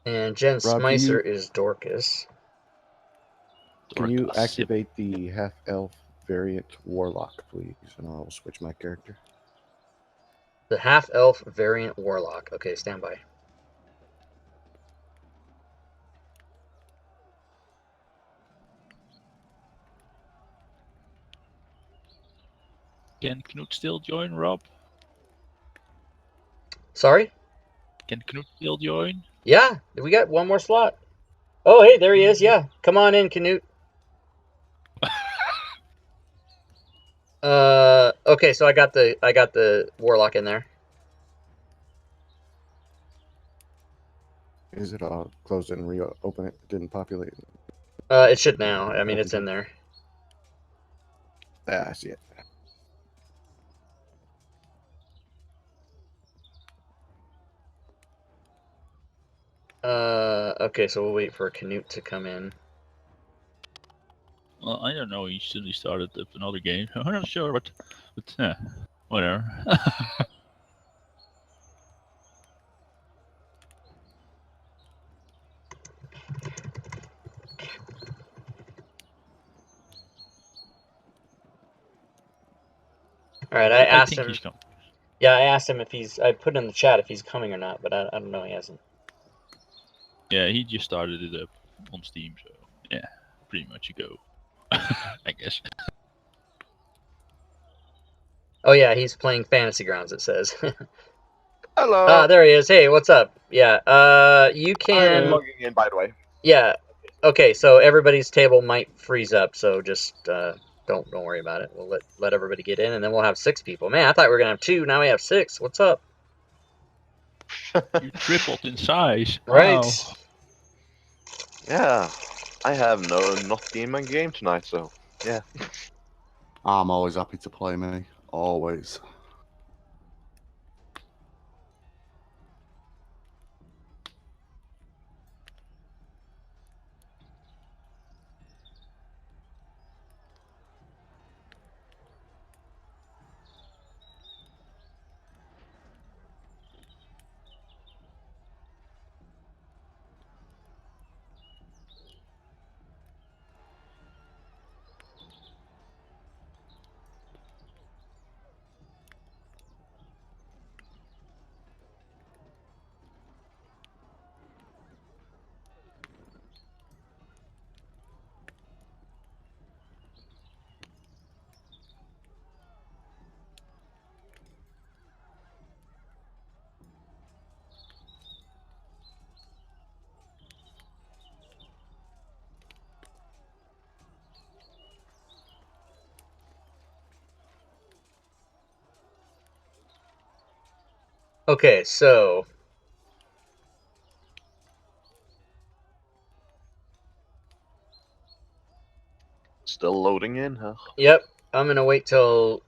A: And Jen
E: Rob, can
A: Smicer
E: you
A: is Dorcas.
B: Dorcas, yep.
E: activate the half elf variant warlock, please, and I'll switch my character.
A: The half-elf variant warlock. Okay, stand by.
B: Can Knut still join, Rob?
A: Sorry?
B: Can Knut still join?
A: Yeah, we got one more slot. Oh, hey, there he is. Yeah, come on in, Canute. Okay, so I got the warlock in there.
E: Is it? I'll close it and reopen it. It didn't populate.
A: It should now. I mean, it's in there.
E: Ah, I see it.
A: Okay, so we'll wait for Canute to come in.
B: Well, I don't know. He suddenly started up another game. I'm not sure, but whatever.
A: All right, I asked
B: think
A: him.
B: he's coming.
A: Yeah, I asked him if he's. I put in the chat if he's coming or not, but I don't know. He hasn't.
B: Yeah, he just started it up on Steam, so yeah, pretty much a go. I guess.
A: Oh yeah, he's playing Fantasy Grounds. It says.
G: Hello.
A: There he is. Hey, what's up? Yeah. You
G: I'm
A: can.
G: logging in, by the way.
A: Yeah. Okay, so everybody's table might freeze up, so just don't worry about it. We'll let everybody get in, and then we'll have 6 people. Man, I thought we were gonna have 2. Now we have 6. What's up?
B: You tripled in size.
A: Right.
B: Wow.
G: Yeah, I have not been in my game tonight, so yeah.
F: I'm always happy to play, me. Always.
A: Okay, so
G: Still loading in, huh?
A: yep, I'm gonna wait till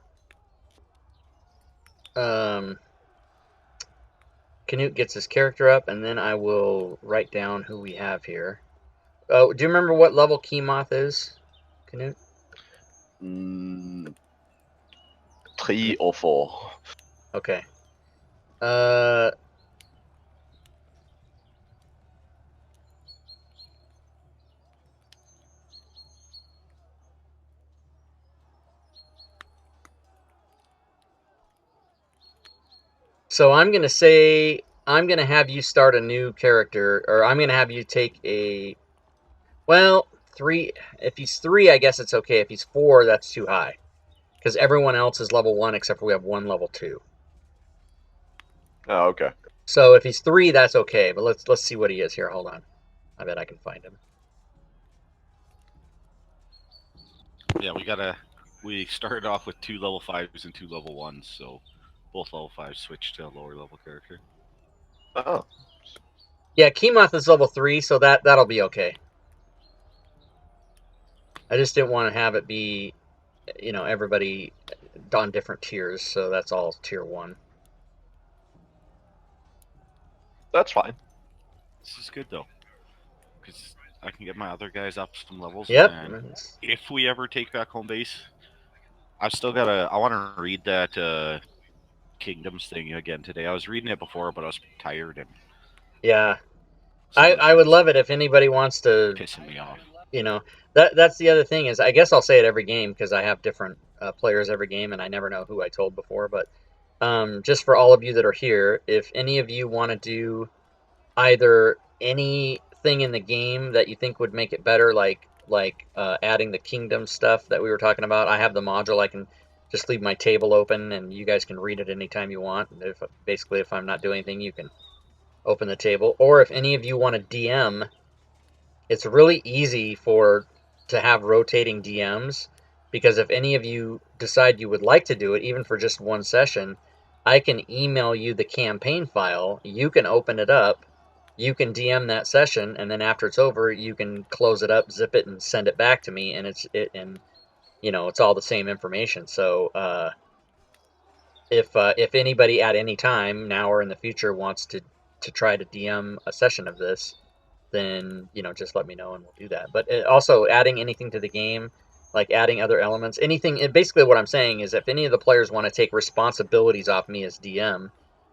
A: Canute gets his character up, and then I will write down who we have here. Oh, do you remember what level Keymoth is, Canute?
G: 3 or 4.
A: Okay. So I'm gonna say I'm gonna have you start a new character, or I'm gonna have you take a. Well, 3. If he's 3, I guess it's okay. If he's 4, that's too high, because everyone else is level 1 except for we have 1 level 2.
G: Oh, okay.
A: So if he's 3, that's okay. But let's see what he is here. Hold on. I bet I can find him.
D: Yeah, we started off with 2 level 5s and 2 level 1s, so both level 5s switched to a lower level character.
G: Oh,
A: Yeah, Keymoth is level 3, so that'll be okay. I just didn't want to have it be, everybody on different tiers, so that's all tier 1.
G: that's fine.
D: This is good though, because I can get my other guys up some levels.
A: Yep.
D: And if we ever take back home base, I've still gotta. I want to read that Kingdoms thing again today. I was reading it before, but I was tired and
A: Yeah.
D: some of the
A: I
D: shit
A: would
D: was
A: love it if anybody wants to,
D: pissing me off.
A: that's the other thing is, I guess I'll say it every game because I have different players every game and I never know who I told before. But just for all of you that are here, if any of you want to do either anything in the game that you think would make it better, like adding the kingdom stuff that we were talking about, I have the module. I can just leave my table open and you guys can read it anytime you want. And if I'm not doing anything, you can open the table. Or if any of you want to DM, it's really easy to have rotating DMs, because if any of you decide you would like to do it, even for just one session, I can email you the campaign file. You can open it up, you can DM that session, and then after it's over, you can close it up, zip it, and send it back to me. And it's all the same information. So if anybody at any time now or in the future wants to try to DM a session of this, then just let me know and we'll do that. But also adding anything to the game, like adding other elements, anything. Basically, what I'm saying is, if any of the players want to take responsibilities off me as DM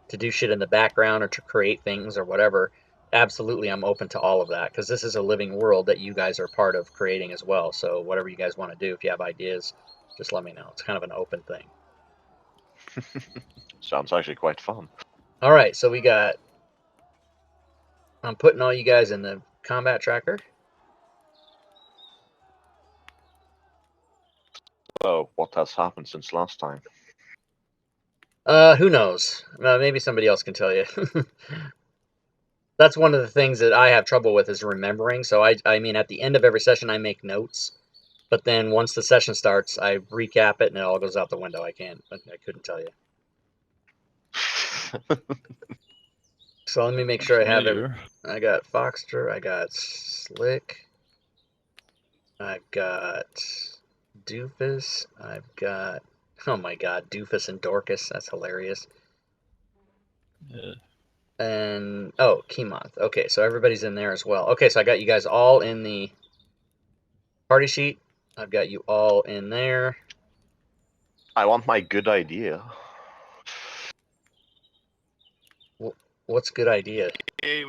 A: to do shit in the background or to create things or whatever, absolutely, I'm open to all of that, because this is a living world that you guys are part of creating as well. So whatever you guys want to do, if you have ideas, just let me know. It's kind of an open thing.
G: Sounds actually quite fun.
A: All right, so I'm putting all you guys in the combat tracker.
G: So, what has happened since last time?
A: Who knows? Maybe somebody else can tell you. That's one of the things that I have trouble with, is remembering. So I mean, at the end of every session, I make notes, but then once the session starts, I recap it and it all goes out the window. I couldn't tell you. So let me make sure I have it. I got Foxter, I got Slick, I've got Doofus, I've got, oh my god, Doofus and Dorcas. That's hilarious. And Kemoth. Okay, so everybody's in there as well. Okay, so I got you guys all in the party sheet. I've got you all in there.
G: I want my good idea.
A: What's good idea?
D: Hey,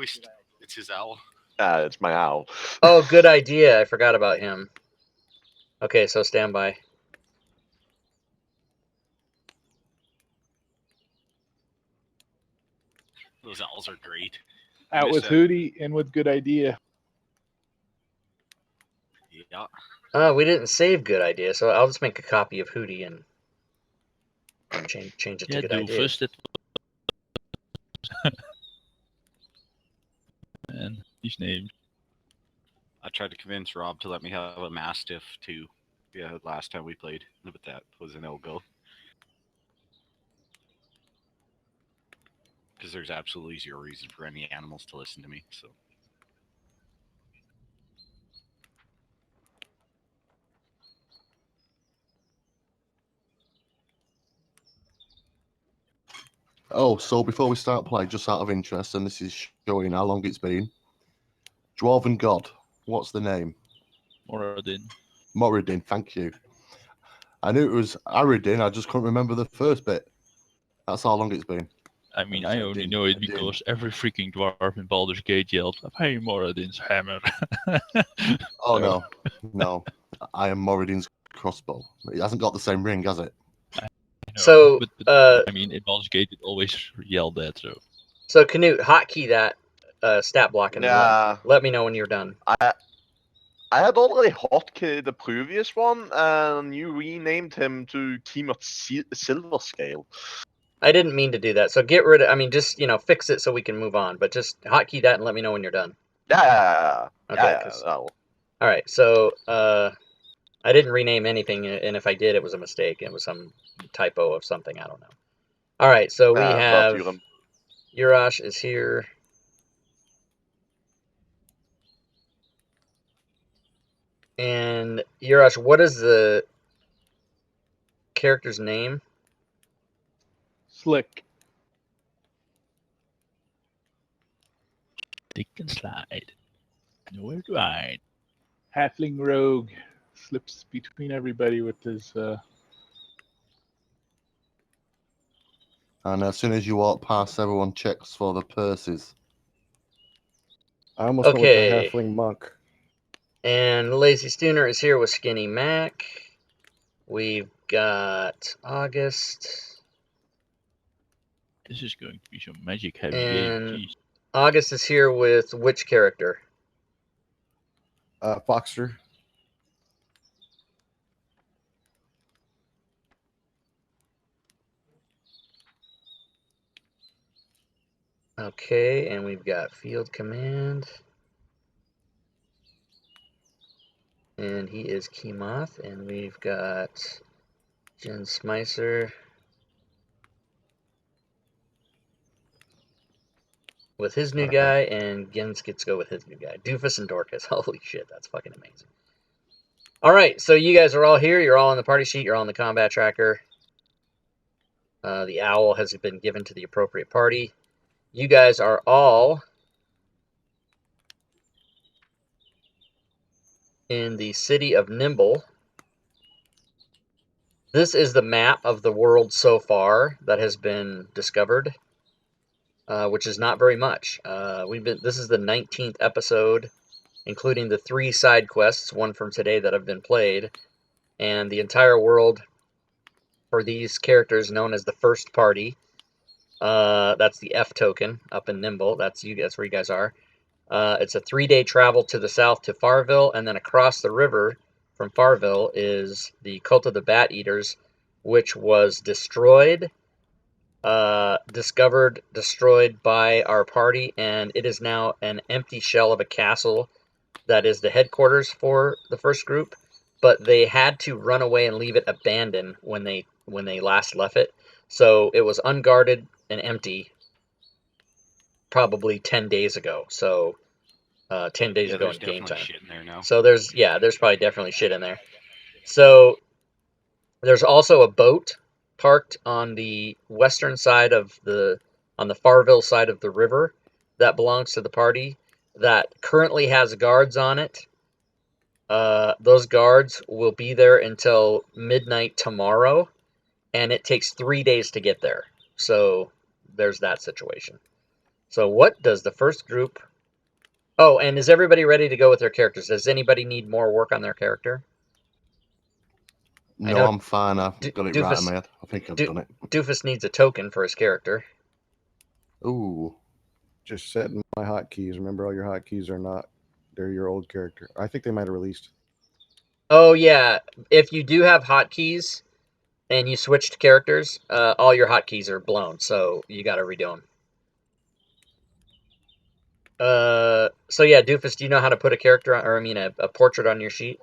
D: it's his owl.
G: It's my owl.
A: Oh, good idea. I forgot about him. Okay, so stand by.
D: Those owls are great.
C: Out with Hootie, in with good idea.
D: Yeah.
A: We didn't save good idea, so I'll just make a copy of Hootie and change it to good idea.
B: Man, these names.
D: I tried to convince Rob to let me have a Mastiff too. Yeah, last time we played, but that was a no-go. Because there's absolutely zero reason for any animals to listen to me, so.
F: Oh, so before we start playing, just out of interest, and this is showing how long it's been. Dwarven God, what's the name?
B: Moradin.
F: Moradin, thank you. I knew it was Aridin, I just couldn't remember the first bit. That's how long it's been.
B: I mean, I only know it because every freaking dwarf in Baldur's Gate yelled, "Hey, Moradin's hammer!"
F: Oh, so. No. I am Moradin's crossbow. It hasn't got the same ring, has it?
A: So,
B: I mean, in Baldur's Gate, it always yelled that, so.
A: So, Canute, hotkey that stat block and let me know when you're done.
G: I had already hotkeyed the previous one, and you renamed him to Kemoth Silverscale.
A: I didn't mean to do that, so get rid of. I mean, just fix it so we can move on. But just hotkey that and let me know when you're done.
G: Yeah.
A: Okay. All right. So I didn't rename anything, and if I did, it was a mistake. It was some typo of something. I don't know. All right. So we have Urash is here. And Urash, what is the character's name?
C: Slick.
B: Stick and slide. Nowhere to hide.
C: Halfling rogue slips between everybody with his.
F: And as soon as you walk past, everyone checks for the purses.
E: I almost went with the halfling monk.
A: And Lazy Stooner is here with Skinny Mac. We've got August.
B: This is going to be some magic heavy game. Jeez.
A: August is here with which character?
E: Foxter.
A: Okay, and we've got Field Command. And he is Kemoth. And we've got Jen Smicer with his new guy, and Gens gets to go with his new guy. Doofus and Dorcas. Holy shit, that's fucking amazing. All right, so you guys are all here. You're all on the party sheet. You're all on the combat tracker. The owl has been given to the appropriate party. You guys are all in the city of Nimble. This is the map of the world so far that has been discovered, which is not very much. This is the 19th episode, including the 3 side quests, one from today that have been played, and the entire world for these characters known as the First Party. That's the F token up in Nimble. That's where you guys are. It's a 3-day travel to the south to Farville, and then across the river from Farville is the Cult of the Bat Eaters, which was destroyed, destroyed by our party, and it is now an empty shell of a castle that is the headquarters for the first group. But they had to run away and leave it abandoned when they last left it, so it was unguarded and empty probably 10 days ago. So 10 days ago
D: there's
A: in game
D: definitely
A: time.
D: shit in there now.
A: So there's probably definitely shit in there. So there's also a boat parked on the western side of on the Farville side of the river that belongs to the party that currently has guards on it. Those guards will be there until midnight tomorrow, and it takes 3 days to get there. So there's that situation. So what does the first group... Oh, and is everybody ready to go with their characters? Does anybody need more work on their character?
F: No,
A: know
F: I'm fine. I've got it right in my head. I think I've done it.
A: Doofus needs a token for his character.
F: Ooh.
E: Just setting my hotkeys. Remember, all your hotkeys are not, they're your old character. I think they might have released.
A: Oh, yeah. If you do have hotkeys and you switched characters, all your hotkeys are blown, so you got to redo them. So yeah, Doofus, do you know how to put a character on, or I mean a portrait on your sheet?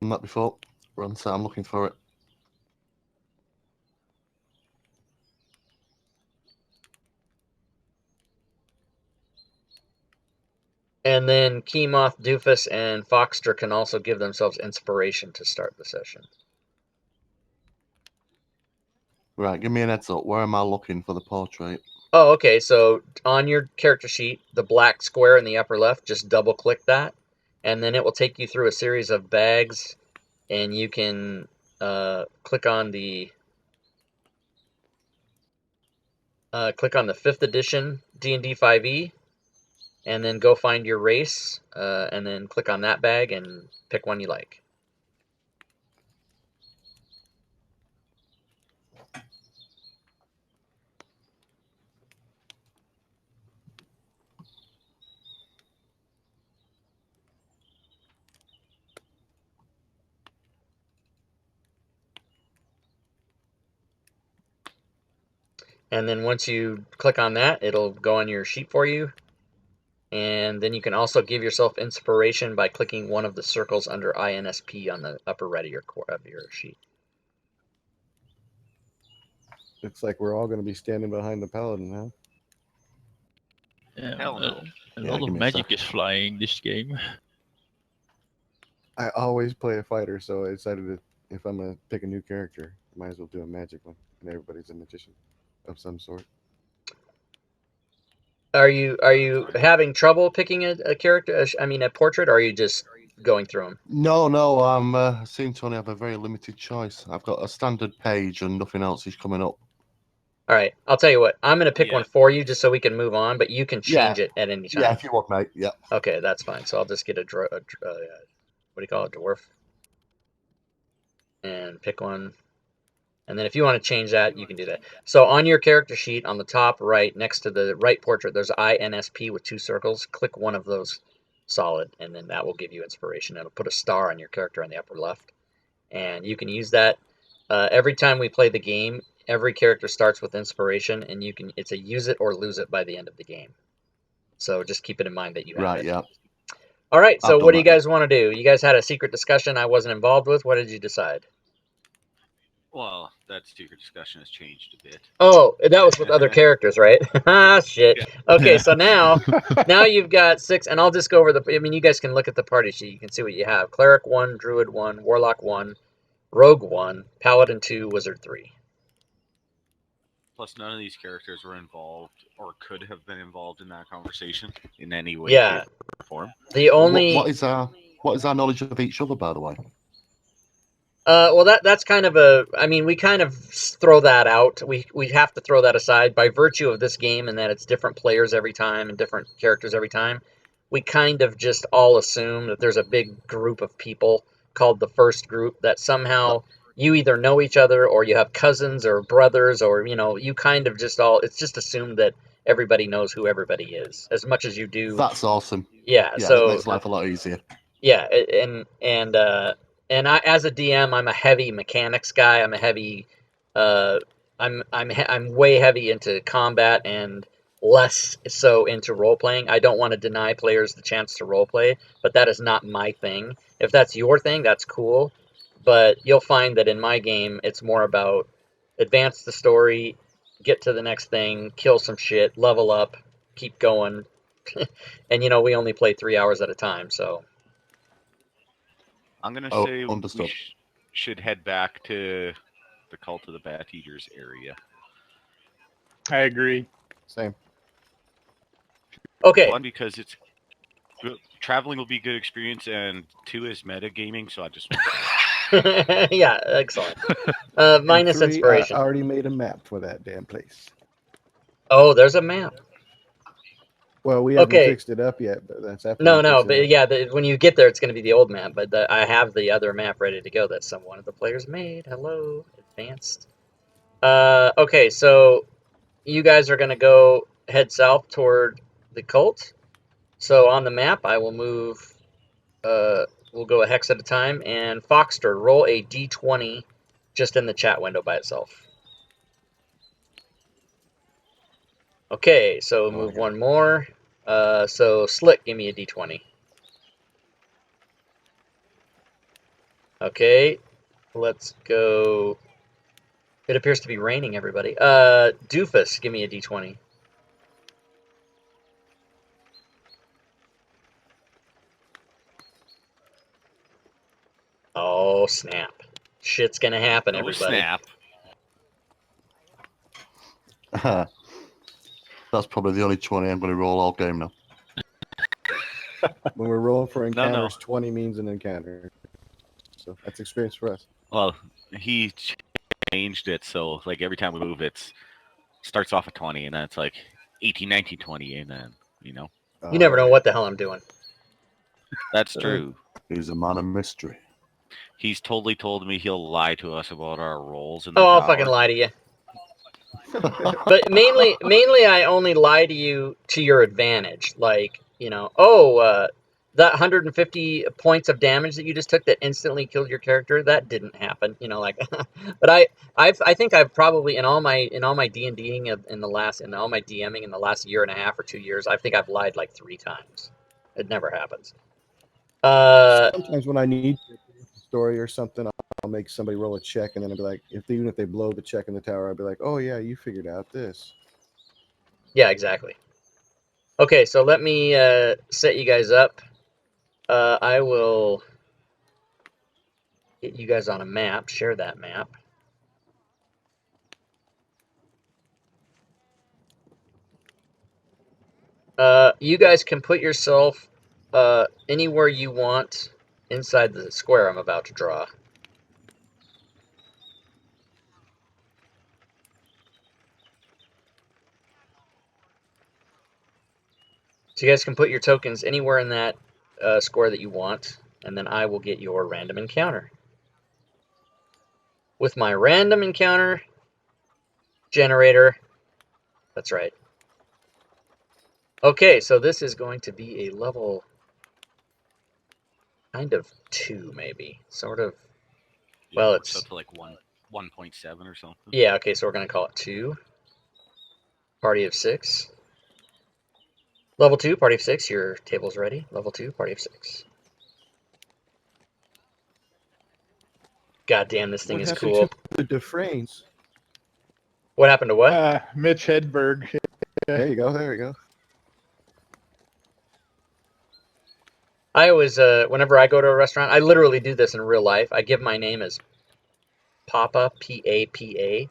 F: Not before. Run, so I'm looking for it.
A: And then Keemoth, Doofus, and Foxter can also give themselves inspiration to start the session.
F: Right, give me an heads up. Where am I looking for the portrait?
A: Oh, okay. So on your character sheet, the black square in the upper left, just double click that, and then it will take you through a series of bags, and you can click on the 5th edition D&D 5e, and then go find your race, and then click on that bag and pick one you like. And then once you click on that, it'll go on your sheet for you. And then you can also give yourself inspiration by clicking one of the circles under INSP on the upper right of your sheet.
E: Looks like we're all going to be standing behind the paladin, huh?
B: Yeah,
D: Hell no.
B: a
F: Yeah,
B: lot
F: give
B: of
F: me a
B: magic
F: sec.
B: is flying this game.
E: I always play a fighter, so I decided that if I'm going to pick a new character, I might as well do a magic one. And everybody's a magician of some sort.
A: Are you having trouble picking a character? I mean, a portrait, or are you just going through them?
F: No, I seem to only have a very limited choice. I've got a standard page and nothing else is coming up.
A: All right, I'll tell you what. I'm going to pick
D: Yeah.
A: one for you just so we can move on, but you can change it at any time.
F: Yeah, if you want, mate. Yeah.
A: Okay, that's fine. So I'll just get what do you call it, dwarf, and pick one. And then if you want to change that, you can do that. So on your character sheet, on the top right, next to the right portrait, there's INSP with 2 circles. Click one of those solid, and then that will give you inspiration. It'll put a star on your character on the upper left. And you can use that every time we play the game. Every character starts with inspiration, and it's a use it or lose it by the end of the game. So just keep it in mind that you have
F: Right,
A: it.
F: yeah.
A: All right, so
F: I've
A: what do
F: done
A: you
F: that.
A: guys want to do? You guys had a secret discussion I wasn't involved with. What did you decide?
D: Well, that secret discussion has changed a bit.
A: Oh, that was with other characters, right? Ah, shit.
D: Yeah.
A: Okay, so now you've got 6, and I'll just go over I mean, you guys can look at the party sheet. You can see what you have. Cleric 1, Druid 1, Warlock 1, Rogue 1, Paladin 2, Wizard 3.
D: Plus, none of these characters were involved or could have been involved in that conversation in any way,
A: Yeah.
D: shape, or form.
A: The
F: What,
A: only
F: what is our knowledge of each other, by the way?
A: well, that's kind of a. I mean, we kind of throw that out. We have to throw that aside by virtue of this game and that it's different players every time and different characters every time. We kind of just all assume that there's a big group of people called the first group that somehow you either know each other or you have cousins or brothers or you kind of just all. It's just assumed that everybody knows who everybody is as much as you do.
F: That's awesome.
A: Yeah.
F: Yeah, that
A: So
F: makes life a lot easier.
A: yeah, and I, as a DM, I'm a heavy mechanics guy. I'm a heavy, I'm way heavy into combat and less so into role playing. I don't want to deny players the chance to role play, but that is not my thing. If that's your thing, that's cool. But you'll find that in my game, it's more about advance the story, get to the next thing, kill some shit, level up, keep going. And we only play 3 hours at a time, so.
D: I'm gonna
F: Oh,
D: say we
F: understood.
D: should head back to the Cult of the Bat Eaters area.
C: I agree.
E: Same.
A: Okay.
D: One, because it's traveling will be a good experience, and two is metagaming, so I just want
A: Yeah, excellent.
E: And
A: Minus
E: 3,
A: inspiration.
E: I already made a map for that damn place.
A: Oh, there's a map.
E: Well, we haven't
A: Okay.
E: fixed it up yet, but that's after
A: No,
E: we fix it
A: but
E: up.
A: yeah, when you get there, it's going to be the old map. But I have the other map ready to go that one of the players made. Hello, advanced. Okay, so you guys are going to go head south toward the cult. So on the map, I will move. We'll go a hex at a time. And Foxter, roll a d20 just in the chat window by itself. Okay, so
E: Oh,
A: move
E: I got
A: one more. So Slick, give me a d20. Okay, let's go. It appears to be raining, everybody. Doofus, give me a d20. Oh, snap. Shit's gonna happen,
D: oh
A: everybody.
D: snap.
F: That's probably the only 20 I'm going to roll all game now.
E: When we're rolling for
D: No.
E: encounters, 20 means an encounter. So that's experience for us.
D: Well, he changed it so like every time we move, it starts off at 20, and then it's like 18, 19, 20, and then
A: You never know
E: Alright.
A: what the hell I'm doing.
D: that's true.
F: He's a man of mystery.
D: He's totally told me he'll lie to us about our roles in the
A: Oh, I'll
D: tower.
A: fucking lie to you. But mainly, I only lie to you to your advantage. Like, that 150 points of damage that you just took that instantly killed your character, that didn't happen. But I think I've probably in all my D&Ding in all my DMing in the last year and a half or 2 years, I think I've lied like 3 times. It never happens.
E: Sometimes when I need a story or something, I'll make somebody roll a check, and then I'll be like, even if they blow the check in the tower, I'll be like, oh yeah, you figured out this.
A: Yeah, exactly. Okay, so let me set you guys up. I will get you guys on a map, share that map. You guys can put yourself anywhere you want inside the square I'm about to draw. So you guys can put your tokens anywhere in that square that you want, and then I will get your random encounter. With my random encounter generator, that's right. Okay, so this is going to be a level kind of 2, maybe. Sort of.
D: Yeah,
A: Well,
D: it works
A: it's...
D: out to like 1.7 or something.
A: Yeah, okay, so we're going to call it 2. Party of 6. Level 2, party of 6, your table's ready. Level 2, party of 6. God damn, this thing
E: What
A: is
E: happened
A: cool.
E: to the Dufresnes?
A: What happened to what?
C: Mitch Hedberg.
E: There you go. There you go.
A: I always, whenever I go to a restaurant, I literally do this in real life. I give my name as Papa, P-A-P-A,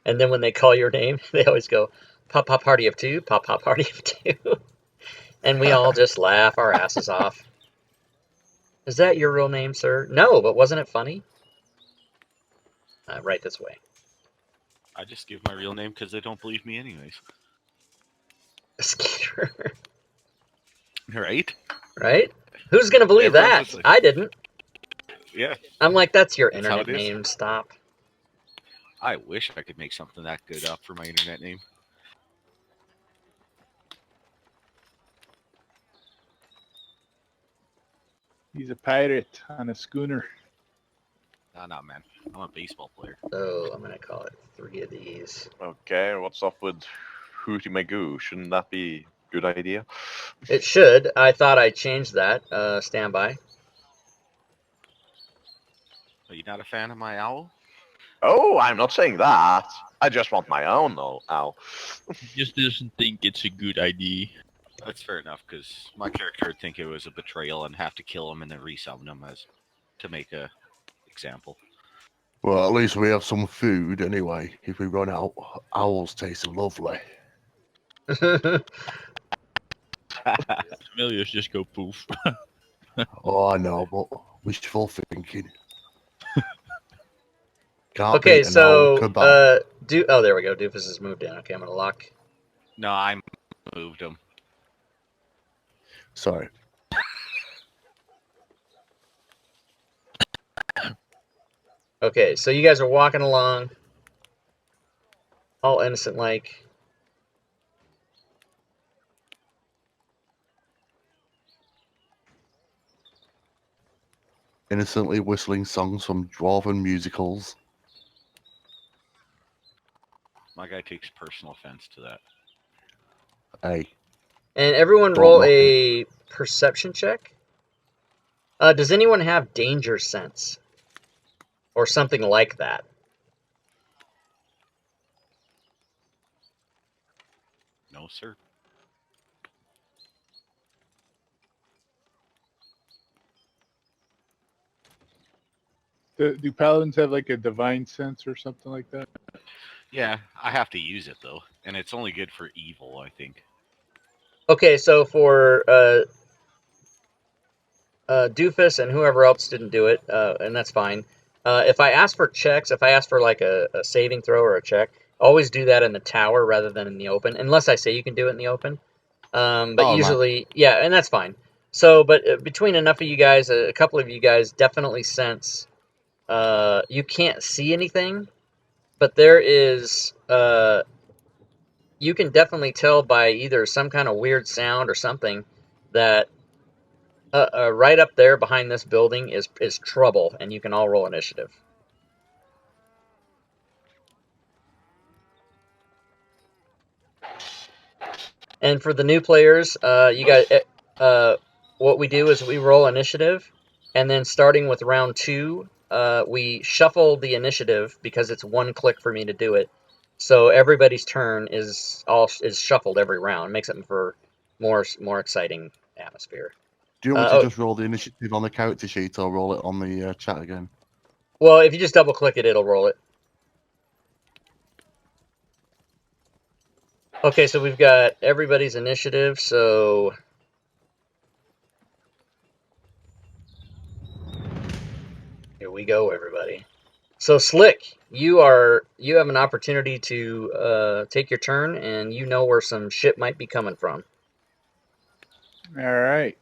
A: And then when they call your name, they always go, "Pop pop party of two, pop pop party of two," and we all just laugh our asses off. Is that your real name, sir? No, but wasn't it funny? Right this way.
D: I just give my real name because they don't believe me anyways.
A: Skeeter.
D: Right?
A: Right? Who's gonna believe
D: Everyone's
A: that?
D: just like-
A: I didn't.
D: Yeah,
A: I'm like, that's your
D: That's how
A: internet
D: it is.
A: name. Stop.
D: I wish I could make something that good up for my internet name.
C: He's a pirate on a schooner.
D: Nah, man. I'm a baseball player.
A: So I'm gonna call it 3 of these.
G: Okay, what's up with Hooty Magoo? Shouldn't that be a good idea?
A: It should. I thought I changed that. Stand by.
D: Are you not a fan of my owl?
G: Oh, I'm not saying that. I just want my own owl.
B: He just doesn't think it's a good idea.
D: That's fair enough, because my character would think it was a betrayal and have to kill him and then resummon him as to make a example.
F: Well, at least we have some food anyway. If we run out, owls taste lovely.
B: Familiars just go poof.
F: Oh, I know, but wishful thinking. Can't
A: Okay,
F: beat an owl
A: so
F: kebab.
A: oh, there we go. Doofus has moved in. Okay, I'm gonna lock.
D: No, I moved him.
F: Sorry.
A: Okay, so you guys are walking along, all innocent like.
F: Innocently whistling songs from dwarven musicals.
D: My guy takes personal offense to that.
F: Hey,
A: And everyone
F: Don't
A: roll
F: knock
A: a perception check. Does anyone have danger sense? Or something like that?
D: No, sir.
C: Do paladins have like a divine sense or something like that?
D: Yeah, I have to use it though, and it's only good for evil, I think.
A: Okay, so for Doofus and whoever else didn't do it, and that's fine. If I ask for checks, if I ask for like a saving throw or a check, always do that in the tower rather than in the open, unless I say you can do it in the open. But
F: Oh,
A: usually, yeah, and that's fine. So, but between enough of you guys, a couple of you guys definitely sense you can't see anything, but there is you can definitely tell by either some kind of weird sound or something that right up there behind this building is trouble, and you can all roll initiative. And for the new players, you got what we do is we roll initiative, and then starting with round 2, we shuffle the initiative because it's one click for me to do it. So everybody's turn is shuffled every round. It makes it for more exciting atmosphere.
F: do you want me to
A: Oh,
F: just roll the initiative on the character sheet or roll it on the chat again?
A: well, if you just double click it, it'll roll it. Okay, so we've got everybody's initiative, so here we go, everybody. So Slick, you have an opportunity to take your turn, and you know where some shit might be coming from.
C: All right.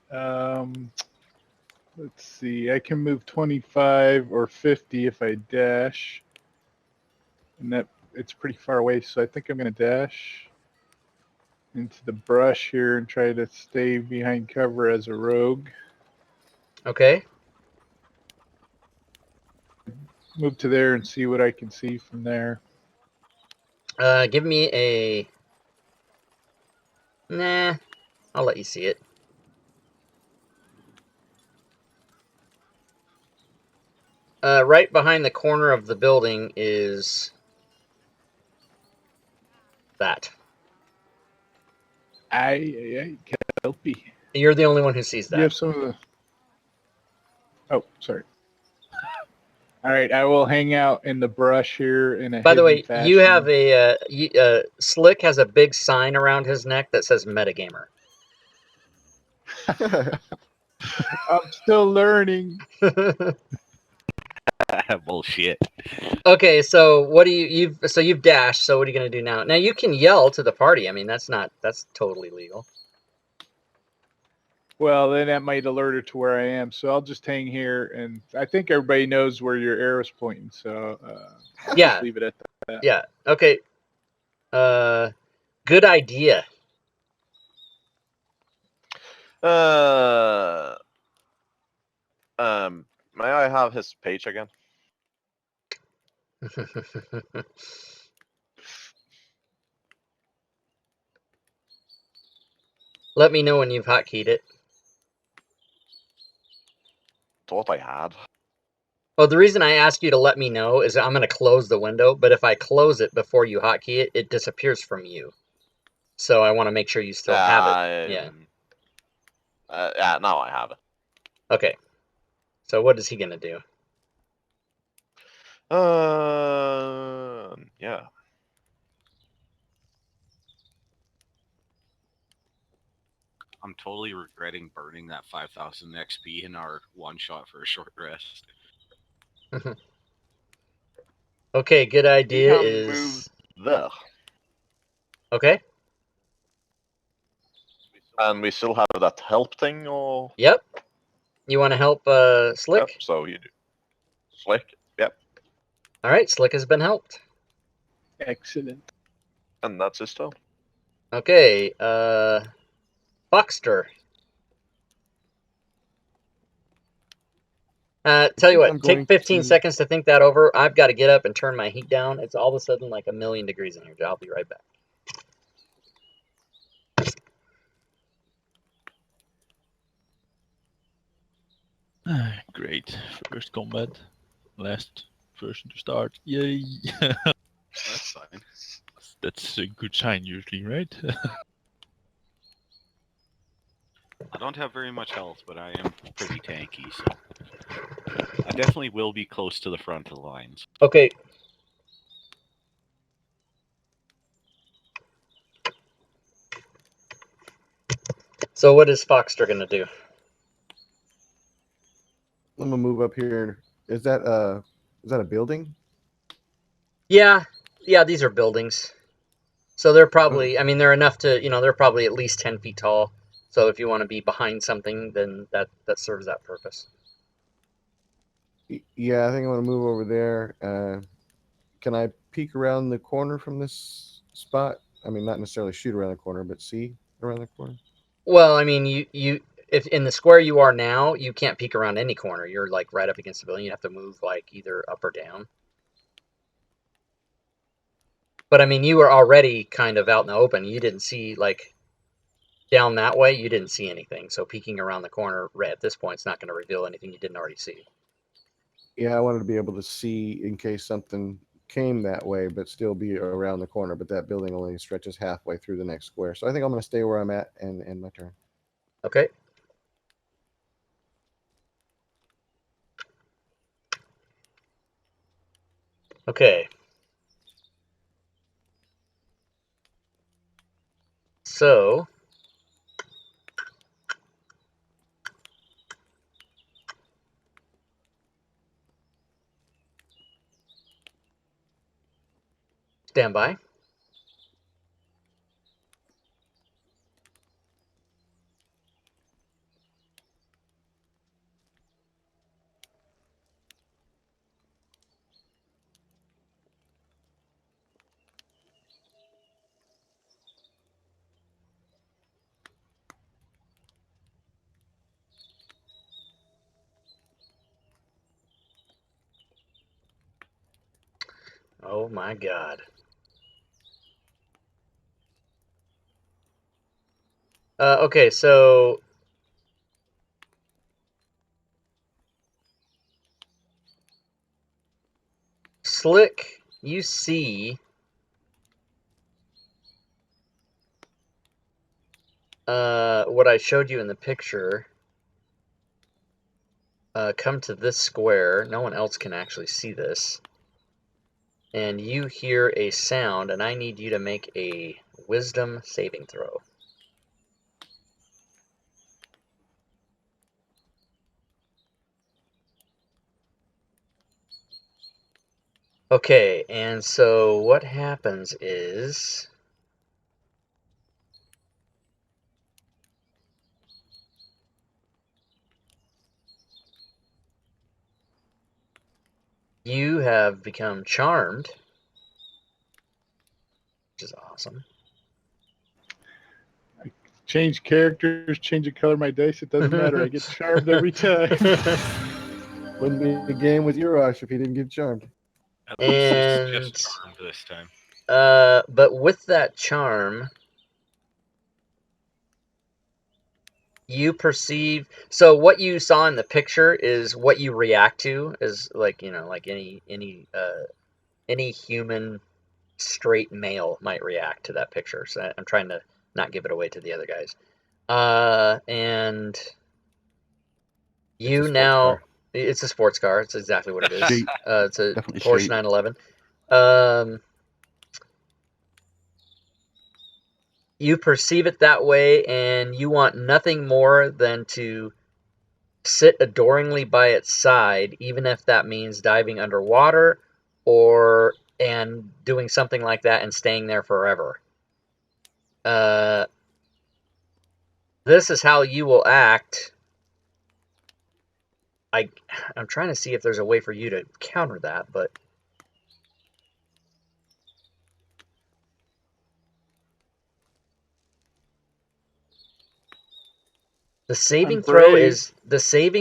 C: Let's see. I can move 25 or 50 if I dash, and that it's pretty far away. So I think I'm going to dash into the brush here and try to stay behind cover as a rogue.
A: Okay.
C: Move to there and see what I can see from there.
A: Give me a. Nah, I'll let you see it. Right behind the corner of the building is that.
C: I Kelpie.
A: You're the only one who sees
C: Do you have
A: that.
C: some of the? Oh, sorry. All right, I will hang out in the brush here in a
A: By the
C: hidden
A: way,
C: fashion.
A: you have a Slick has a big sign around his neck that says Metagamer.
C: I'm still learning.
D: Bullshit.
A: Okay, so what do you've dashed, so what are you gonna do now? Now you can yell to the party. I mean that's totally legal.
C: Well, then that might alert her to where I am, so I'll just hang here, and I think everybody knows where your arrow's pointing, so I'll
A: Yeah.
C: just leave it at that.
A: Yeah. Okay. Good idea.
G: May I have his page again?
A: Let me know when you've hotkeyed it.
G: Thought I had.
A: Well, the reason I ask you to let me know is I'm going to close the window, but if I close it before you hotkey it, it disappears from you. So I want to make sure you still have it. Yeah.
G: Yeah, now I have it.
A: Okay. So what is he going to do?
G: Yeah.
D: I'm totally regretting burning that 5,000 XP in our one shot for a short rest.
A: Okay, good
G: He
A: idea
G: can
A: is...
G: move there.
A: Okay.
G: And we still have that help thing, or?
A: Yep. You want to help Slick?
G: Yep, so you do. Slick, yep.
A: All right, Slick has been helped.
C: Excellent.
G: And that's his turn.
A: Okay, Foxter. Tell you
E: think I'm
A: what, take
E: going
A: 15
E: to-
A: seconds to think that over. I've got to get up and turn my heat down. It's all of a sudden like 1,000,000 degrees in here. I'll be right back.
B: Great. First combat. Last person to start. Yay.
D: That's fine.
B: That's a good sign usually, right?
D: I don't have very much health, but I am pretty tanky, so I definitely will be close to the front of the lines.
A: Okay. So what is Foxter going to do?
E: I'm gonna move up here. Is that a building?
A: Yeah, these are buildings. So they're probably, I mean, they're enough to, they're probably at least 10 feet tall. So if you want to be behind something, then that serves that purpose.
E: Yeah, I think I'm gonna move over there. Can I peek around the corner from this spot? I mean, not necessarily shoot around the corner, but see around the corner.
A: Well, I mean, if in the square you are now, you can't peek around any corner. You're like right up against the building. You have to move like either up or down. But I mean, you were already kind of out in the open. You didn't see like down that way. You didn't see anything. So peeking around the corner right at this point is not going to reveal anything you didn't already see.
E: Yeah, I wanted to be able to see in case something came that way, but still be around the corner. But that building only stretches halfway through the next square, so I think I'm gonna stay where I'm at and end my turn.
A: Okay. Okay. So stand by. Oh my God. Okay, so Slick, you see what I showed you in the picture. come to this square. No one else can actually see this. And you hear a sound, and I need you to make a wisdom saving throw. Okay, and so what happens is you have become charmed, which is awesome.
C: Change characters, change the color of my dice. It doesn't matter. I get charmed every time.
E: Wouldn't be a game with Urash if he didn't get charmed.
D: At least it's
A: And
D: just charmed this time.
A: but with that charm, you perceive. So what you saw in the picture is what you react to, is like like any human straight male might react to that picture. So I'm trying to not give it away to the other guys. And you now, it's a sports car. It's exactly what it is.
F: Sheep.
A: It's a
F: Definitely
A: Porsche
F: sheep.
A: 911. You perceive it that way, and you want nothing more than to sit adoringly by its side, even if that means diving underwater and doing something like that and staying there forever. This is how you will act. I'm trying to see if there's a way for you to counter that, but the saving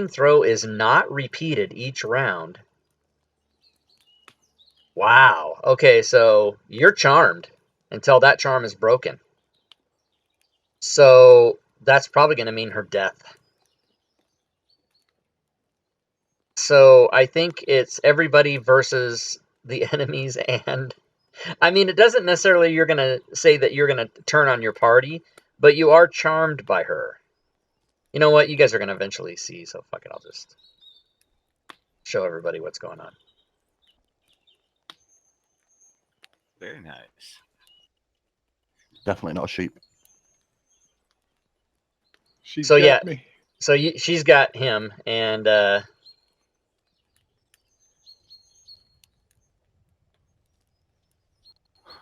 A: throw is not repeated each round. Wow. Okay, so you're charmed until that charm is broken. So that's probably going to mean her death. So I think it's everybody versus the enemies, and I mean, it doesn't necessarily you're going to say that you're going to turn on your party, but you are charmed by her. You know what? You guys are going to eventually see, so fuck it, I'll just show everybody what's going on.
D: Very nice.
F: Definitely not a sheep.
C: She's
A: So
C: got
A: yeah,
C: me.
A: so she's got him, and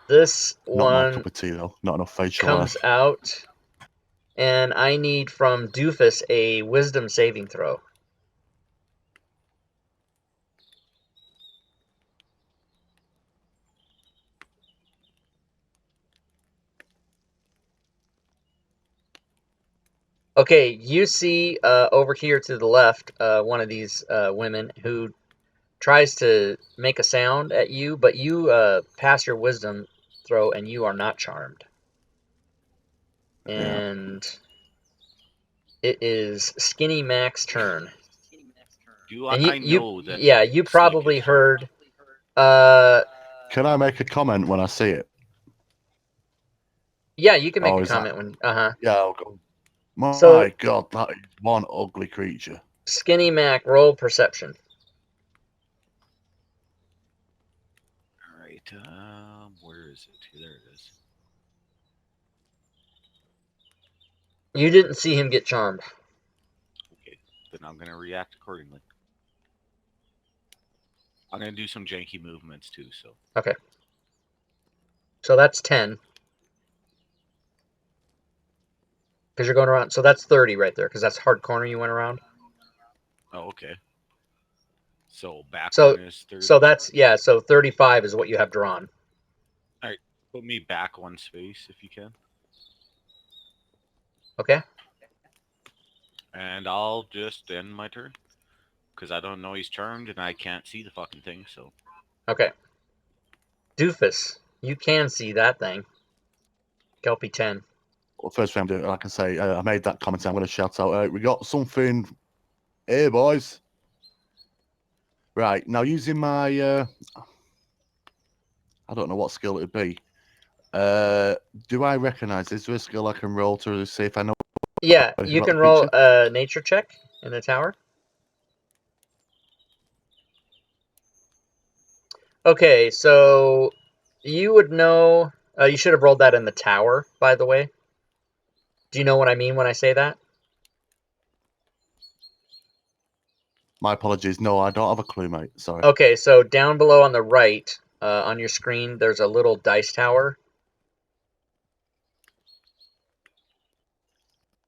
A: this
F: Not my
A: one
F: cup of tea though. Not enough facial
A: comes
F: hair.
A: out, and I need from Doofus a wisdom saving throw. Okay, you see over here to the left one of these women who tries to make a sound at you, but you pass your wisdom throw and you are not charmed. And it is Skinny Mac's turn.
D: Do
A: And
D: I know that?
A: yeah, you
D: Slick
A: probably
D: is charmed?
A: heard.
F: Can I make a comment when I see it?
A: Yeah, you can make
F: Oh,
A: a
F: is that-
A: comment when.
F: Yeah, I'll go. My
A: So-
F: God, that is one ugly creature.
A: Skinny Mac, roll perception.
D: All right. Where is it? There it is.
A: You didn't see him get charmed.
D: Okay, then I'm gonna react accordingly. I'm gonna do some janky movements too. So
A: Okay. So that's 10. Because you're going around. So that's 30 right there. Because that's hard corner you went around.
D: oh, okay. So back
A: So-
D: one is 30.
A: So that's, yeah, so 35 is what you have drawn.
D: Put me back one space if you can,
A: Okay?
D: and I'll just end my turn because I don't know he's charmed and I can't see the fucking thing. So
A: Okay. Doofus, you can see that thing. Kelpie 10.
F: Well, first thing I'm doing, like I say, I made that comment. I'm going to shout out, we got something here, boys. Right, now using my, I don't know what skill it would be. Do I recognize, is there a skill I can roll to see if I know?
A: Yeah,
F: Anything
A: you
F: about
A: can
F: the
A: roll
F: creature?
A: a nature check in the tower. Okay, so you would know. You should have rolled that in the tower, by the way. Do you know what I mean when I say that?
F: My apologies. No, I don't have a clue, mate. Sorry.
A: Okay, so down below on the right, on your screen, there's a little dice tower.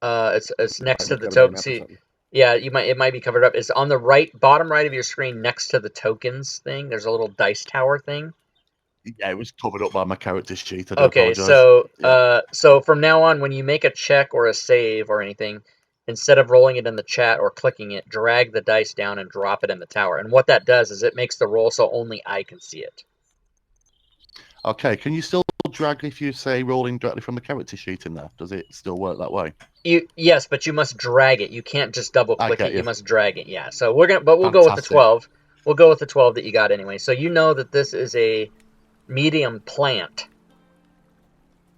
A: It's next to
E: Might
A: the
E: be covered by a
A: token.
E: map or
A: See,
E: something.
A: yeah, it might be covered up. It's on the right, bottom right of your screen, next to the tokens thing. There's a little dice tower thing.
F: Yeah, it was covered up by my character sheet. I do
A: Okay,
F: apologise.
A: so from now on, when you make a check or a save or anything, instead of rolling it in the chat or clicking it, drag the dice down and drop it in the tower. And what that does is it makes the roll so only I can see it.
F: Okay, can you still drag if you say rolling directly from the character sheet in there? Does it still work that way?
A: Yes, but you must drag it. You can't just double
F: I
A: click
F: get
A: it. You
F: you.
A: must drag it. Yeah. So we'll go with the
F: Fantastic.
A: 12. We'll go with the 12 that you got anyway. So you know that this is a medium plant,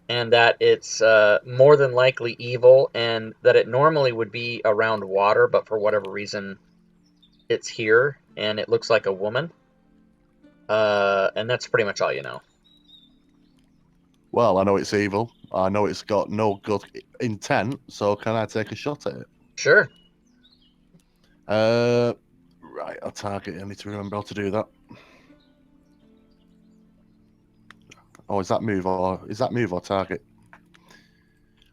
A: and that it's more than likely evil, and that it normally would be around water, but for whatever reason, it's here, and it looks like a woman. And that's pretty much all you know.
F: Well, I know it's evil. I know it's got no good intent. So can I take a shot at it?
A: Sure.
F: Right, I'll target it. I need to remember how to do that. Oh, is that move or target?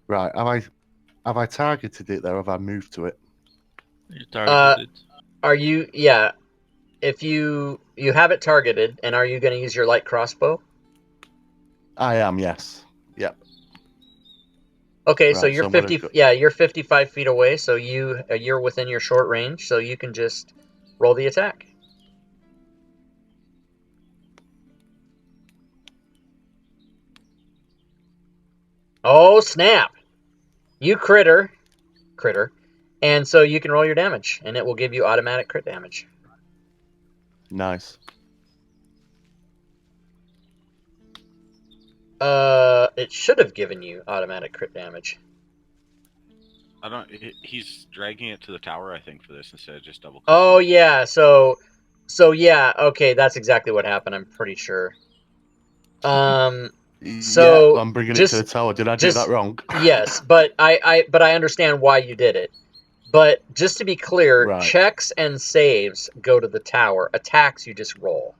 F: Right, have I targeted it there? Have I moved to it?
B: You targeted it.
A: Are you? Yeah. If you have it targeted, and are you going to use your light crossbow?
F: I am, yes. Yep.
A: Okay, so
F: Right,
A: you're
F: so I'm gonna
A: 50.
F: go-
A: Yeah, you're 55 feet away, so you're within your short range, so you can just roll the attack. Oh snap! You critter, and so you can roll your damage, and it will give you automatic crit damage.
F: Nice.
A: It should have given you automatic crit damage.
D: I don't. He's dragging it to the tower, I think, for this instead of just double.
A: Oh yeah, so yeah, okay, that's exactly what happened. I'm pretty sure.
F: Yeah,
A: So
F: I'm bringing it to the
A: just
F: tower. Did I do that wrong?
A: yes, but I understand why you did it. But just to be clear,
F: Right.
A: checks and saves go to the tower. Attacks you just roll.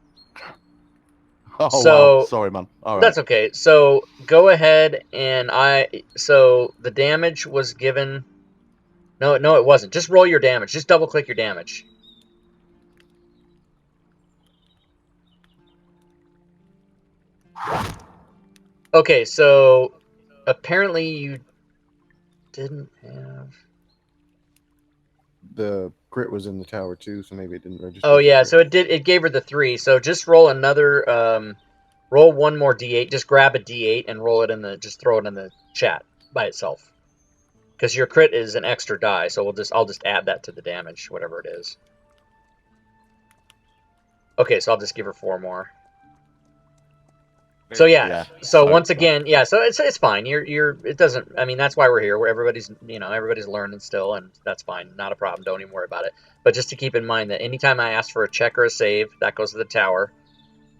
F: Oh,
A: So
F: wow. Sorry, man. All right.
A: that's okay. So go ahead and so the damage was given. No, it wasn't. Just roll your damage. Just double click your damage. Okay, so apparently you didn't have.
E: The crit was in the tower too, so maybe it didn't register.
A: Oh
E: as a
A: yeah,
E: crit.
A: so it did. It gave her the 3. So just roll another. Roll one more d8. Just grab a d8 and roll it in the. Just throw it in the chat by itself. Because your crit is an extra die, so I'll just add that to the damage, whatever it is. Okay, so I'll just give her 4 more. So yeah, so
F: sorry.
A: once again, yeah, so it's fine. It doesn't. I mean, that's why we're here. Where everybody's learning still, and that's fine. Not a problem. Don't even worry about it. But just to keep in mind that anytime I ask for a check or a save, that goes to the tower,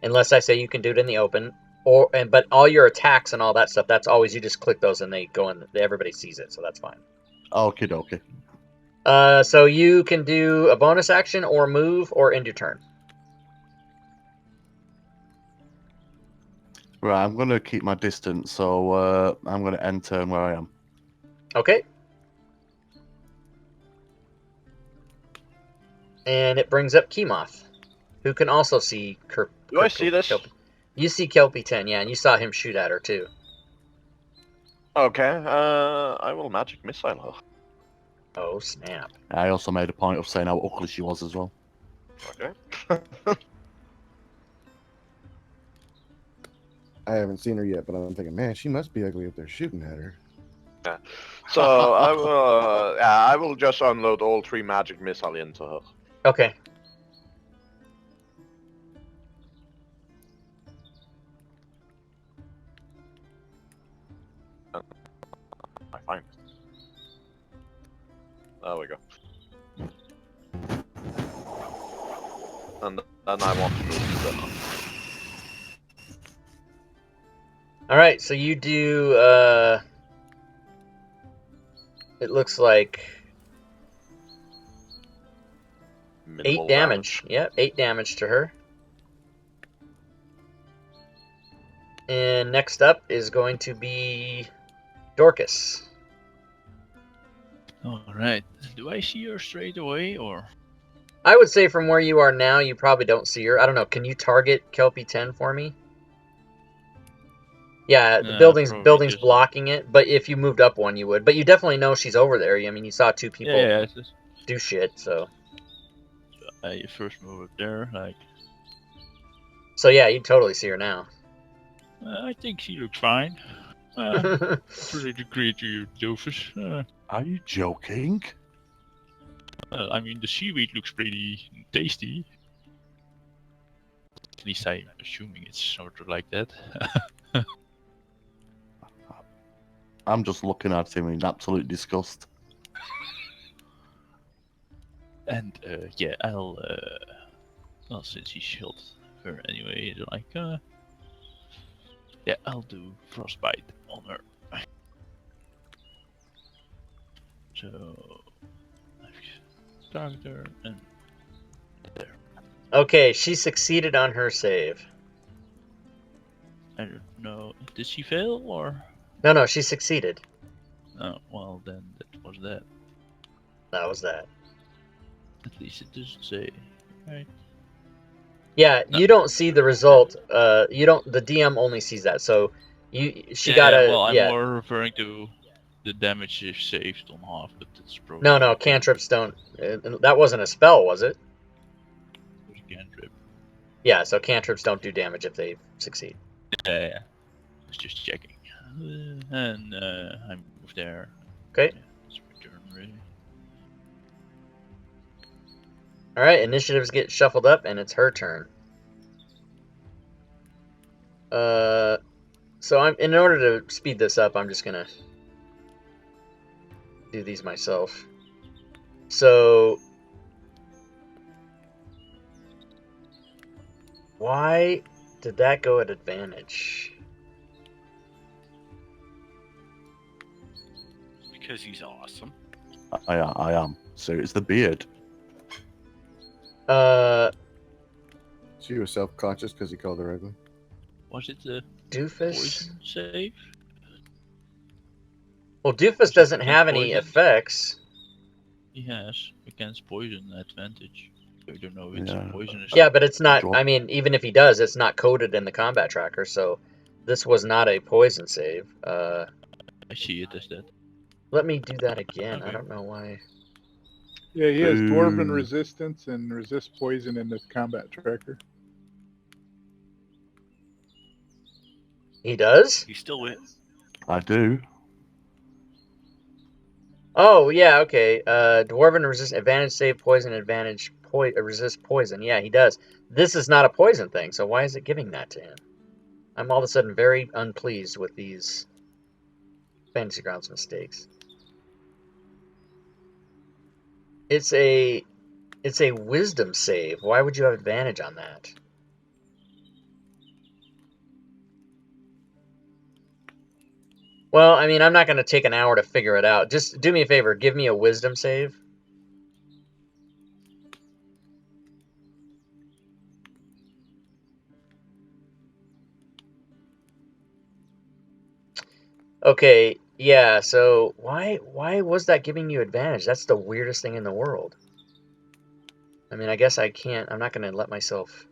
A: unless I say you can do it in the open. But all your attacks and all that stuff, that's always you just click those and they go in. Everybody sees it, so that's fine.
F: Okie dokie.
A: So you can do a bonus action or move or end your turn.
F: Right, I'm going to keep my distance, so I'm going to end turn where I am.
A: Okay. And it brings up Kemoth, who can also see
G: Do I see this?
A: Kelpie. You see Kelpie 10, yeah, and you saw him shoot at her too.
G: Okay, I will magic missile her.
A: Oh snap!
F: I also made a point of saying how ugly she was as well.
G: Okay.
E: I haven't seen her yet, but I'm thinking, man, she must be ugly if they're shooting at her.
G: So I will just unload all 3 magic missile into her.
A: Okay.
G: I find. There we go. And then I want to move to the
A: All right, so you do. It looks like
G: Minimal
A: 8 damage. Yep, 8 damage to her. And next up is going to be Dorcas.
B: All right. Do I see her straight away, or?
A: I would say from where you are now, you probably don't see her. I don't know. Can you target Kelpie 10 for me? Yeah, the building's
B: probably just
A: blocking it, but if you moved up one, you would. But you definitely know she's over there. I mean, you saw 2 people
B: Yeah,
A: do shit, so.
B: I first move up there, like.
A: So yeah, you totally see her now.
B: I think she looks fine. Pretty agree to you, Doofus.
F: Are you joking?
B: I mean, the seaweed looks pretty tasty. At least I'm assuming it's sort of like that.
F: I'm just looking at him in absolute disgust.
B: And yeah, I'll well, since he shot her anyway, like yeah, I'll do frostbite on her. So target her and there.
A: Okay, she succeeded on her save.
B: I don't know. Did she fail or?
A: No, she succeeded.
B: Oh, well then that was that.
A: That was that.
B: At least it doesn't say, right?
A: Yeah,
B: No.
A: you don't see the result. You don't. The DM only sees that. So, she got a
B: Well, I'm
A: yeah.
B: more referring to the damage is saved on half, but it's probably
A: No,
B: not a
A: cantrips don't. That wasn't a spell, was it?
B: It was a cantrip.
A: Yeah, so cantrips don't do damage if they succeed.
B: Yeah. I was just checking. And I move there.
A: Okay.
B: Yeah, it's my turn, really.
A: All right, initiatives get shuffled up, and it's her turn. So in order to speed this up, I'm just gonna do these myself. So, why did that go at advantage?
D: Because he's awesome.
F: I am. So it's the beard.
E: She was self-conscious because he called her ugly.
B: Was it the
A: Doofus.
B: poison save?
A: Well, Doofus
B: Was it
A: doesn't
B: against
A: have any
B: poison?
A: effects.
B: He has against poison advantage. So I don't know if it's
F: Yeah.
B: poisonous.
A: Yeah, but it's not.
F: Drop.
A: I mean, even if he does, it's not coded in the combat tracker. So, this was not a poison save.
B: I see it as that.
A: Let me do that again. I
B: Okay.
A: don't know why.
C: Yeah, he has dwarven
F: Boo.
C: resistance and resist poison in the combat tracker.
A: He does?
D: He's still with.
F: I do.
A: Oh, yeah, okay. Dwarven resist advantage save poison advantage resist poison. Yeah, he does. This is not a poison thing, so why is it giving that to him? I'm all of a sudden very unpleased with these Fantasy Grounds mistakes. It's a wisdom save. Why would you have advantage on that? Well, I mean, I'm not going to take an hour to figure it out. Just do me a favor. Give me a wisdom save. Okay, yeah, so why was that giving you advantage? That's the weirdest thing in the world. I mean, I guess I'm not going to let myself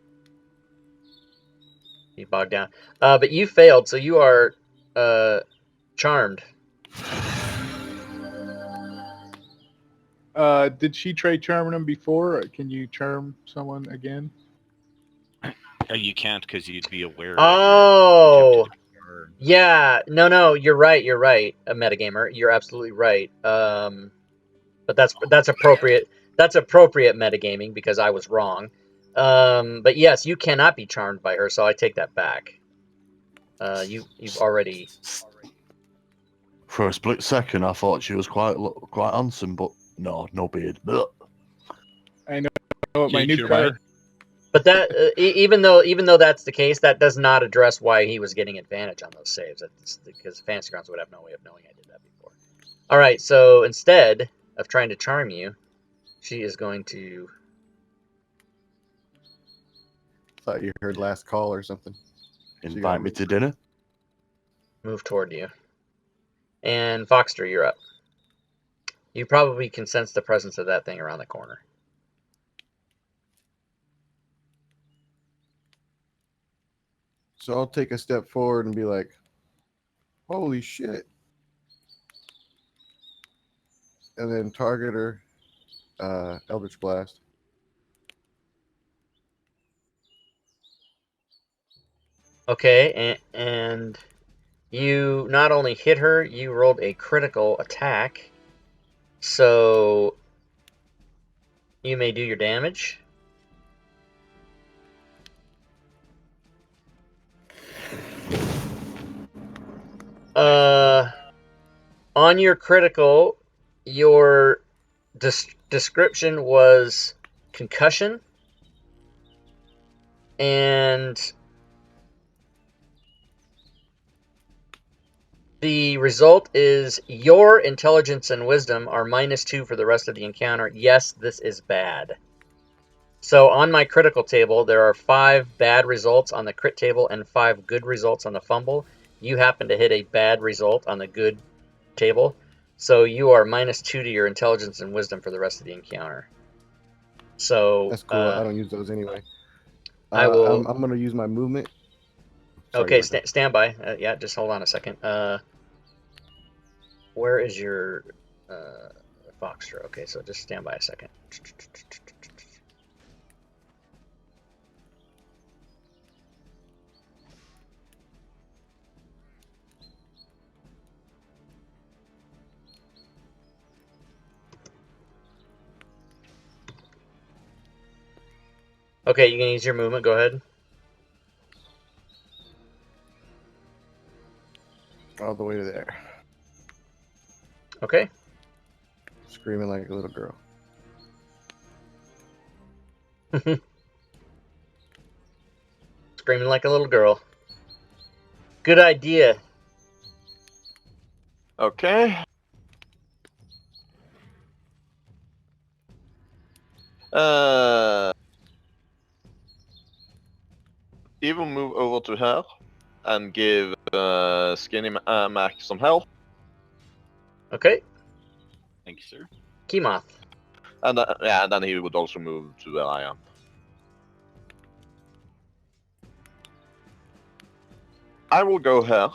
A: be bogged down. But you failed, so you are charmed.
C: Did she try charming him before? Or can you charm someone again?
D: You can't because you'd be aware.
A: Oh,
D: That you're attempted to
A: yeah. No, you're right. A metagamer. You're absolutely right. But that's appropriate. That's appropriate metagaming because I was wrong. But yes, you cannot be charmed by her, so I take that back. You've already.
F: For a split second, I thought she was quite handsome, but no beard. Blech.
C: I know what my
B: Change
C: new
B: your
C: car.
B: mind.
A: But that even though that's the case, that does not address why he was getting advantage on those saves. That's because Fantasy Grounds would have no way of knowing I did that before. All right, so instead of trying to charm you, she is going to
E: Thought you heard last call or something.
F: Invite me to dinner.
A: move toward you. And Foxter, you're up. You probably can sense the presence of that thing around the corner.
E: So I'll take a step forward and be like, holy shit. And then target her, Eldritch Blast.
A: Okay, and you not only hit her, you rolled a critical attack. So you may do your damage. On your critical, your description was concussion, and the result is your intelligence and wisdom are -2 for the rest of the encounter. Yes, this is bad. So on my critical table, there are 5 bad results on the crit table and 5 good results on the fumble. You happen to hit a bad result on the good table, so you are -2 to your intelligence and wisdom for the rest of the encounter. So
E: That's cool. I don't use those anyway.
A: I will.
E: I'm going to use my movement. Sorry,
A: Okay,
E: Michael.
A: stand by. Yeah, just hold on a second. Where is your Foxtrot? Okay, so just stand by a second. Okay, you can use your movement. Go ahead.
E: All the way to there.
A: Okay.
E: Screaming like a little girl.
A: Screaming like a little girl. Good idea.
G: Okay. He will move over to her and give Skinny Mac some help.
A: Okay.
D: Thank you, sir.
A: Kemoth.
G: And yeah, and then he would also move to where I am. I will go here.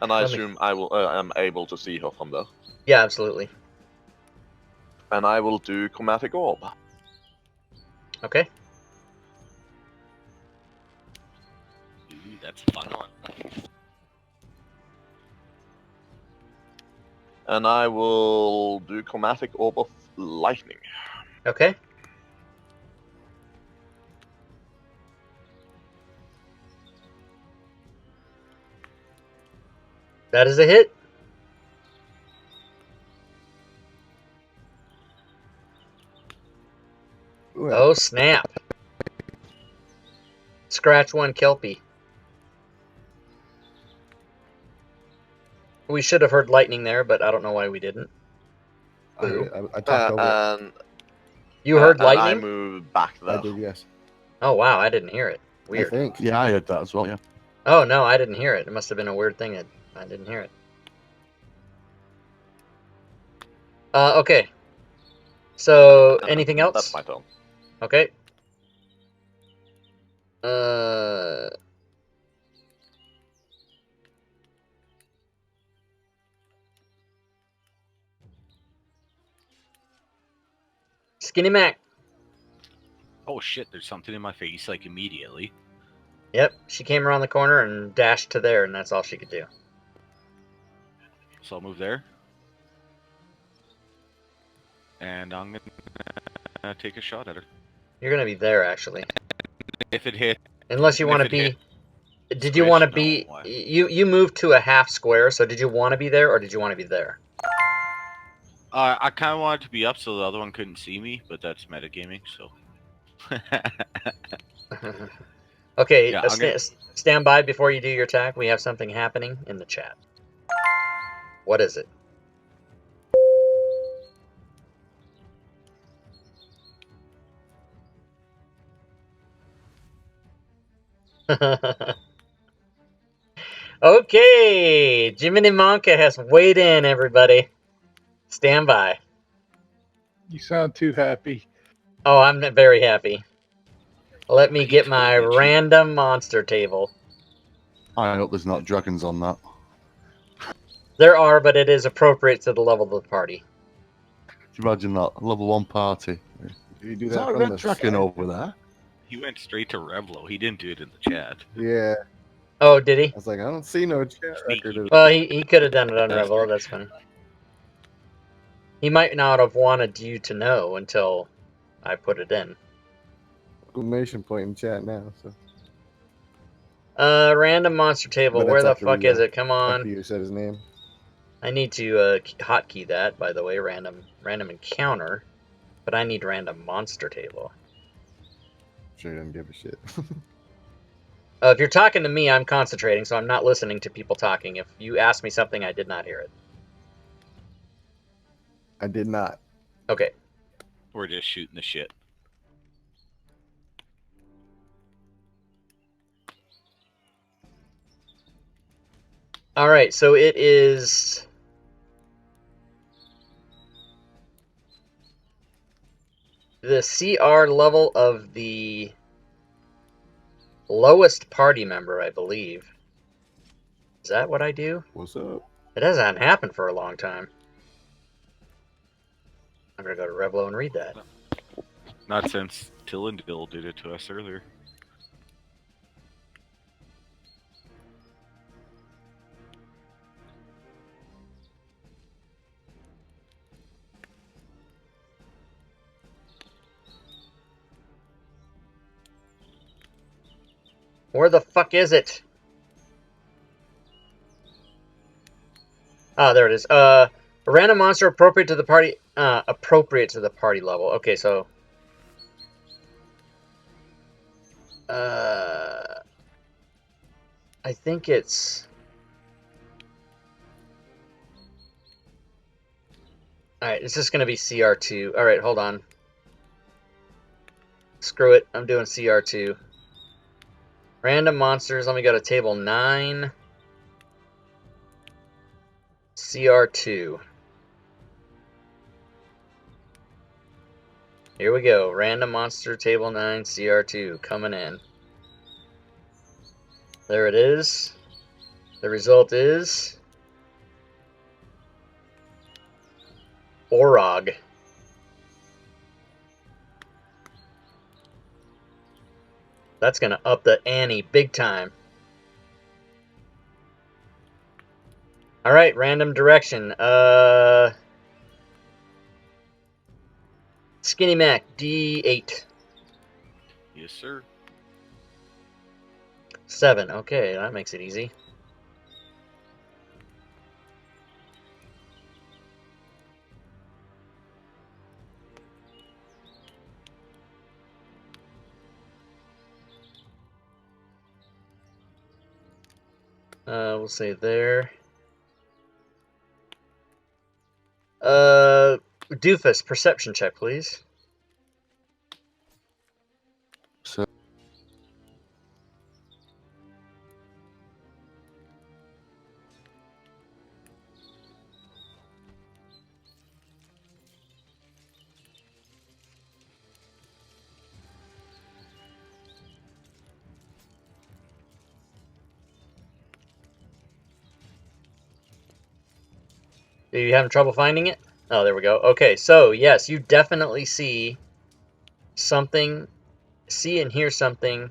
G: And I assume I will am able to see her from there.
A: Yeah, absolutely.
G: And I will do Chromatic Orb.
A: Okay.
D: Ooh, that's a fun one.
G: And I will do Chromatic Orb of Lightning.
A: Okay. That is a hit.
E: Ooh,
A: Oh, snap. Scratch 1 Kelpie. We should have heard lightning there, but I don't know why we didn't.
E: I talked over it.
G: And
A: You heard
G: and I
A: lightning?
G: move back there.
E: I did, yes.
A: Oh, wow, I didn't hear it.
E: I
A: Weird.
E: think.
F: Yeah, I heard that as well. Yeah.
A: Oh, no, I didn't hear it. It must have been a weird thing that I didn't hear it. Okay. So, anything else?
G: That's my turn.
A: Okay. Skinny Mac.
D: Oh shit, there's something in my face like immediately.
A: Yep, she came around the corner and dashed to there, and that's all she could do.
D: So I'll move there. And I'm gonna take a shot at her.
A: You're gonna be there, actually.
D: If it hit,
A: Unless you
D: If
A: want to
D: it
A: be...
D: hit
A: Did you
D: squish?
A: want to
D: No,
A: be...
D: why?
A: You moved to a half square, so did you want to be there, or did you want to be there?
D: I kind of wanted to be up so the other one couldn't see me, but that's metagaming, so.
A: Okay,
D: Yeah, I'm gonna.
A: stand by before you do your attack. We have something happening in the chat. What is it? Okay, Jiminy Monka has weighed in, everybody. Stand by.
C: You sound too happy.
A: Oh, I'm very happy. Let me
D: He
A: get my
D: totally cheated.
A: random monster table.
F: I hope there's not dragons on that.
A: There are, but it is appropriate to the level of the party.
F: Can you imagine that? Level 1 party.
E: Do you do
F: Is
E: that
F: that a
E: from
F: red
E: the
F: dragon
E: side?
F: over there?
D: He went straight to Revlo. He didn't do it in the chat.
E: Yeah.
A: Oh, did he?
E: I was like, I don't see no chat
D: Sneaky.
E: record of
A: Well, he could have done it on
F: Yes.
A: Revel. That's fine. He might not have wanted you to know until I put it in.
E: exclamation point in chat now. So,
A: Random monster table.
E: but
A: Where
E: that's
A: the
E: after
A: fuck
E: we
A: is it? Come
E: after
A: on.
E: you said his name.
A: I need to hotkey that, by the way. Random encounter. But I need random monster table.
E: Sure, he doesn't give a shit.
A: If you're talking to me, I'm concentrating, so I'm not listening to people talking. If you ask me something, I did not hear it.
E: I did not.
A: Okay.
D: We're just shooting the shit.
A: All right, so it is the CR level of the lowest party member, I believe. Is that what I do?
E: What's up?
A: It hasn't happened for a long time. I'm gonna go to Revlo and read that.
D: Not since Tillendil did it to us earlier.
A: Where the fuck is it? Ah, there it is. A random monster appropriate to the party. Appropriate to the party level. Okay, so. I think it's. Alright, it's just gonna be CR2. Alright, hold on. Screw it. I'm doing CR2. Random monsters. Let me go to table 9. CR2. Here we go. Random monster table 9 CR2 coming in. There it is. The result is Orog. That's gonna up the ante big time. Alright, random direction. Skinny Mac, D8.
D: Yes, sir.
A: 7. Okay, that makes it easy. We'll say there. Doofus, perception check, please.
F: So,
A: Are you having trouble finding it? Oh, there we go. Okay, so yes, you definitely see something, see and hear something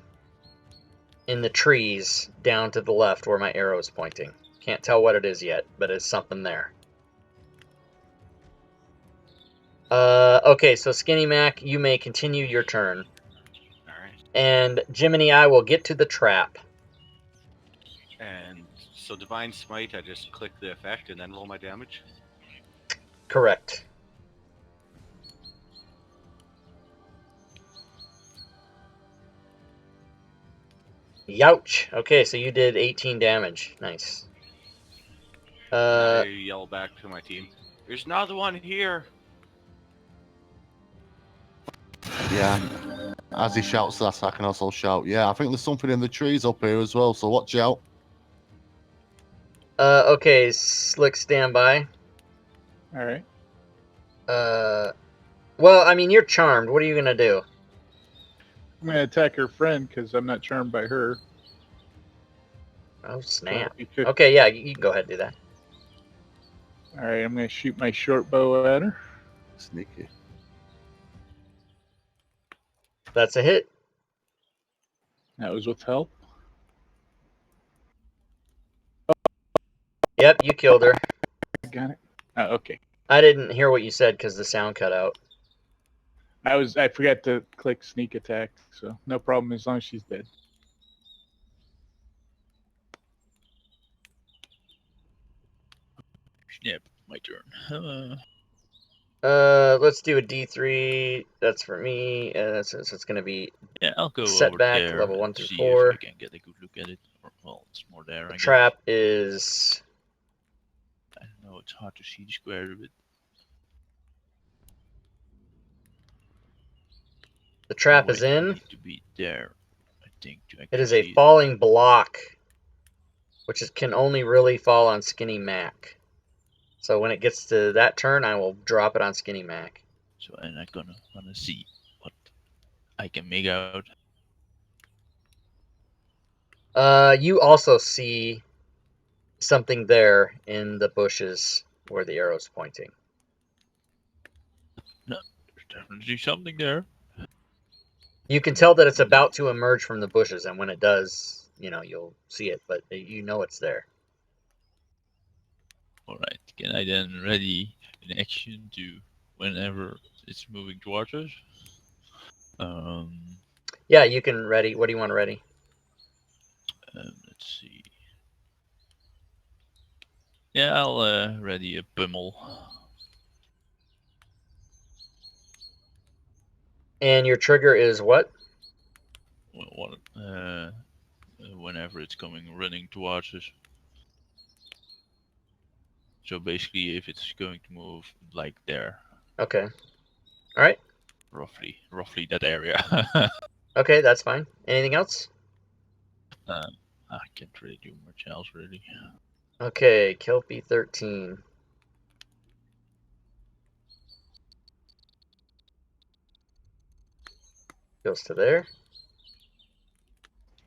A: in the trees down to the left where my arrow is pointing. Can't tell what it is yet, but it's something there. Okay, so Skinny Mac, you may continue your turn.
D: Alright.
A: And Jiminy, I will get to the trap.
D: And so Divine Smite, I just click the effect and then roll my damage.
A: Correct. Youch. Okay, so you did 18 damage. Nice.
D: I yell back to my team. There's another one here.
F: Yeah. As he shouts that, I can also shout, yeah, I think there's something in the trees up here as well, so watch out.
A: Okay, Slick, stand by.
C: All right.
A: Well, I mean, you're charmed. What are you gonna do?
C: I'm going to attack her friend because I'm not charmed by her.
A: Oh,
C: So
A: snap.
C: it'll be 50.
A: Okay, yeah, you can go ahead and do that.
C: All right, I'm going to shoot my short bow at her.
F: Sneaky.
A: That's a hit.
C: That was with help.
A: Yep, you killed her.
C: I got it. Oh, okay.
A: I didn't hear what you said because the sound cut out.
C: I forgot to click sneak attack, so no problem as long as she's dead.
B: Yep, my turn.
A: Let's do a D3. That's for me. So it's gonna be
B: Yeah, I'll go over
A: setback
B: there
A: level
B: and
A: 1 through
B: see
A: 4.
B: if I can get a good look at it. Or, well, it's more there,
A: The
B: I
A: trap is.
B: guess. I know it's hard to see the square, but
A: The trap
B: wait,
A: is
B: we
A: in.
B: need to be there, I think, to
A: It
B: actually
A: is a
B: see it.
A: falling block, which can only really fall on Skinny Mac. So when it gets to that turn, I will drop it on Skinny Mac.
B: So and I'm gonna wanna see what I can make out.
A: You also see something there in the bushes where the arrow's pointing.
B: No, there's definitely something there.
A: You can tell that it's about to emerge from the bushes, and when it does, you'll see it, but you know it's there.
B: Alright, can I then ready an action to whenever it's moving towards us?
A: Yeah, you can ready. What do you want to ready?
B: Let's see. Yeah, I'll ready a pummel.
A: And your trigger is what?
B: Whenever it's coming running towards us. So basically, if it's going to move like there,
A: Okay. All right.
B: roughly that area.
A: Okay, that's fine. Anything else?
B: I can't really do much else really.
A: Okay, Kelpie 13. Goes to there.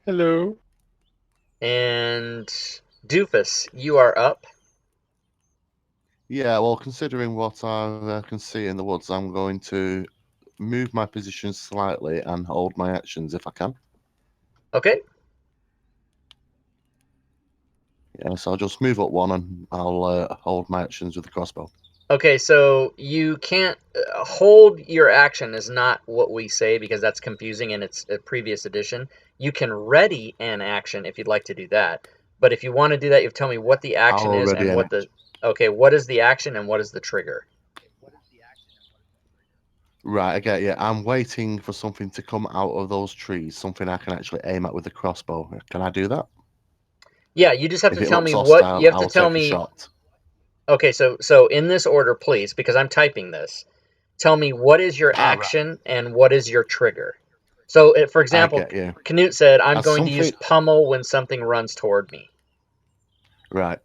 C: Hello.
A: And Doofus, you are up.
F: Yeah, well, considering what I can see in the woods, I'm going to move my position slightly and hold my actions if I can.
A: Okay.
F: Yeah, so I'll just move up one and I'll hold my actions with the crossbow.
A: Okay, so you can't hold your action is not what we say because that's confusing in its previous edition. You can ready an action if you'd like to do that. But if you want to do that, you have to tell me what the action
F: I'll
A: is
F: ready
A: and
F: an
A: what the... Okay, what is the action and what is the trigger?
F: Right, I get you. I'm waiting for something to come out of those trees, something I can actually aim at with the crossbow. Can I do that?
A: Yeah, you just have
F: If
A: to
F: it
A: tell
F: looks
A: me what...
F: hostile,
A: You have
F: I
A: to
F: will
A: tell
F: take a
A: me...
F: shot.
A: Okay, so in this order, please, because I'm typing this. Tell me what is your
F: Right.
A: action and what is your trigger. So, for example,
F: get you.
A: Canute said, I'm
F: As
A: going to use
F: something-
A: pummel when something runs toward me.
F: Right.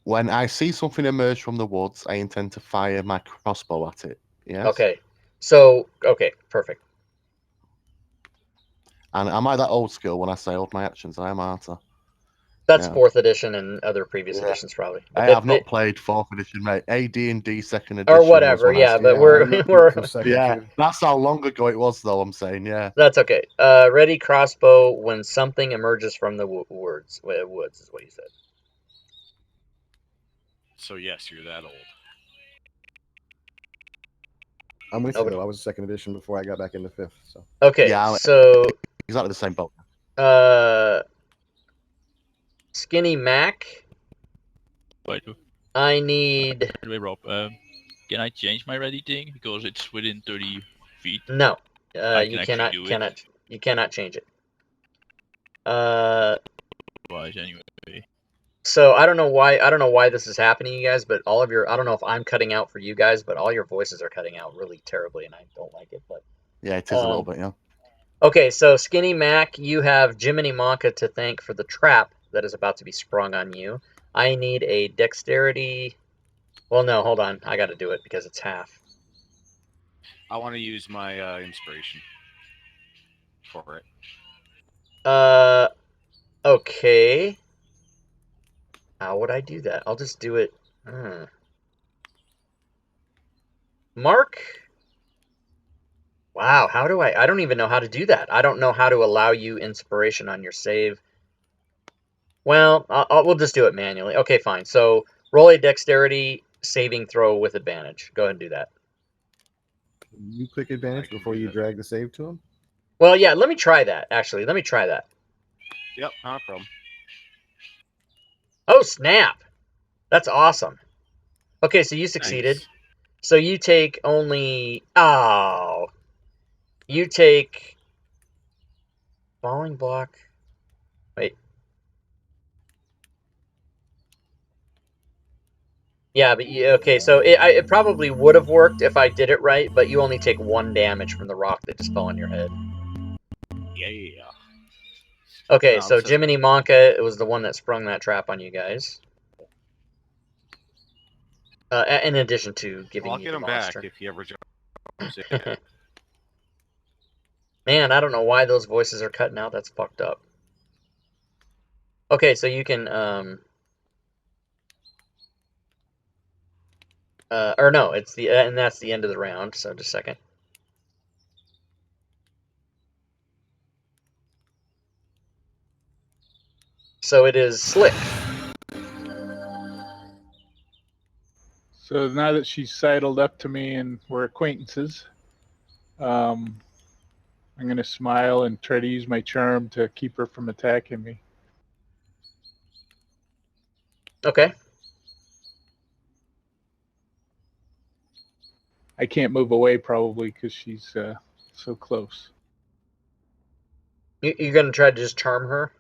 F: When I see something emerge from the woods, I intend to fire my crossbow at it. Yes?
A: Okay. So, okay, perfect.
F: And am I that old school when I say hold my actions? I am, aren't I?
A: That's
F: Yeah.
A: 4th edition and other previous
F: Yeah.
A: editions, probably.
F: I have not played 4th edition, mate. AD&D 2nd edition.
A: Or whatever,
F: was when I
A: yeah, but
E: Yeah,
A: we're...
E: I'm looking
A: we're
E: for second
F: Yeah,
E: too.
F: that's how long ago it was, though, I'm saying, yeah.
A: That's okay. Ready crossbow when something emerges from the woods is what you said.
D: So yes, you're that old.
E: I'm with you,
A: Nobody.
E: though. I was second edition before I got back into 5th. So
A: Okay,
F: Yeah,
A: so...
F: exactly the same boat.
A: Skinny Mac,
B: Wait,
A: I need...
B: by the way, Rob, can I change my ready thing because it's within 30 feet?
A: No,
B: I can
A: you
B: actually do it.
A: you cannot change it.
B: Otherwise, anyway.
A: So I don't know why this is happening, you guys, but all of your, I don't know if I'm cutting out for you guys, but all your voices are cutting out really terribly, and I don't like it. But
F: Yeah, it is a little bit, yeah.
A: okay, so Skinny Mac, you have Jiminy Monka to thank for the trap that is about to be sprung on you. I need a dexterity. Well, no, hold on. I got to do it because it's half.
D: I want to use my inspiration for it.
A: Okay. How would I do that? I'll just do it. Mark? Wow, how do I don't even know how to do that. I don't know how to allow you inspiration on your save. Well, we'll just do it manually. Okay, fine. So roll a dexterity saving throw with advantage. Go ahead and do that.
E: You click advantage before you drag the save to him?
A: Well, yeah, let me try that, actually. Let me try that.
D: Yep, not a problem.
A: Oh, snap. That's awesome. Okay, so you succeeded.
D: Nice.
A: So you take only... Oh. You take... Falling block... Wait. Yeah, but okay, so it probably would have worked if I did it right, but you only take 1 damage from the rock that just fell on your head.
D: Yeah.
A: Okay,
D: No,
A: so
D: this is-
A: Jiminy Monka was the one that sprung that trap on you guys. In addition to giving
D: I'll
A: you
D: get
A: the
D: him
A: monster.
D: back if he ever jumps in.
A: Man, I don't know why those voices are cutting out. That's fucked up. Okay, so you can or no, it's the and that's the end of the round. So just a second. So it is Slick.
C: So now that she's sidled up to me and we're acquaintances, I'm going to smile and try to use my charm to keep her from attacking me.
A: Okay.
C: I can't move away probably because she's so close.
A: You're gonna try to just charm her.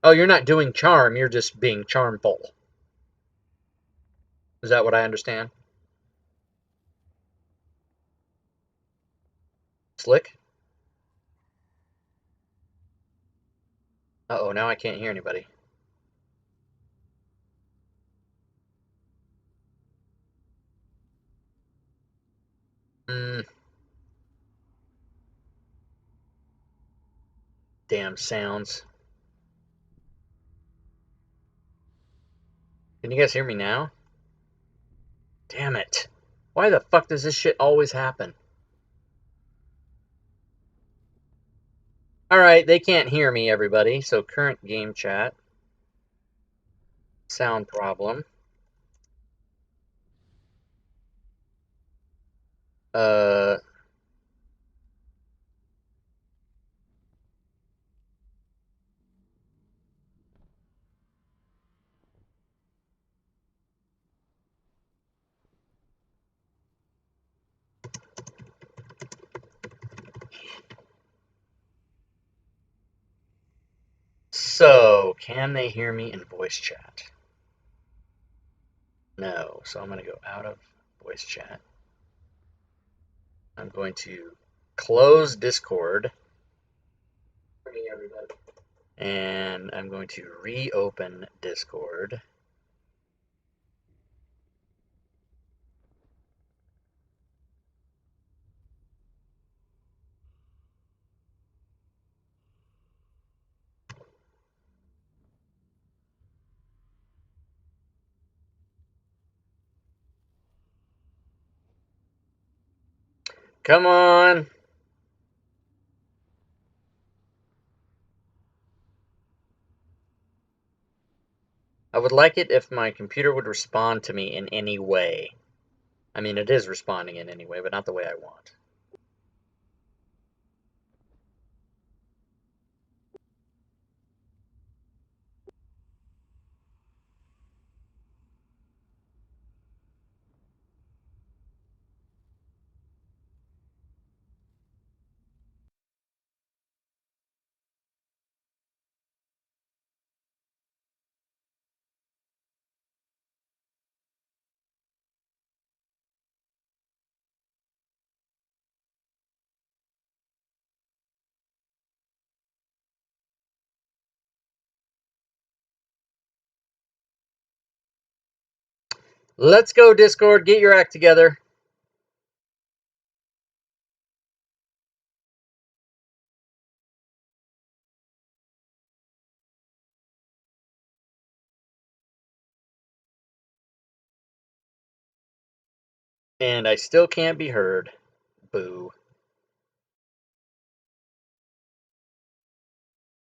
A: Oh, you're not doing charm. You're just being charmful. Is that what I understand? Slick? Uh-oh, now I can't hear anybody. Damn sounds. Can you guys hear me now? Damn it. Why the fuck does this shit always happen? Alright, they can't hear me, everybody. So current game chat. Sound problem. Uh... So, can they hear me in voice chat? No. So I'm going to go out of voice chat. I'm going to close Discord. And I'm going to reopen Discord. Come on! I would like it if my computer would respond to me in any way. I mean, it is responding in any way, but not the way I want. Let's go, Discord. Get your act together. And I still can't be heard. Boo.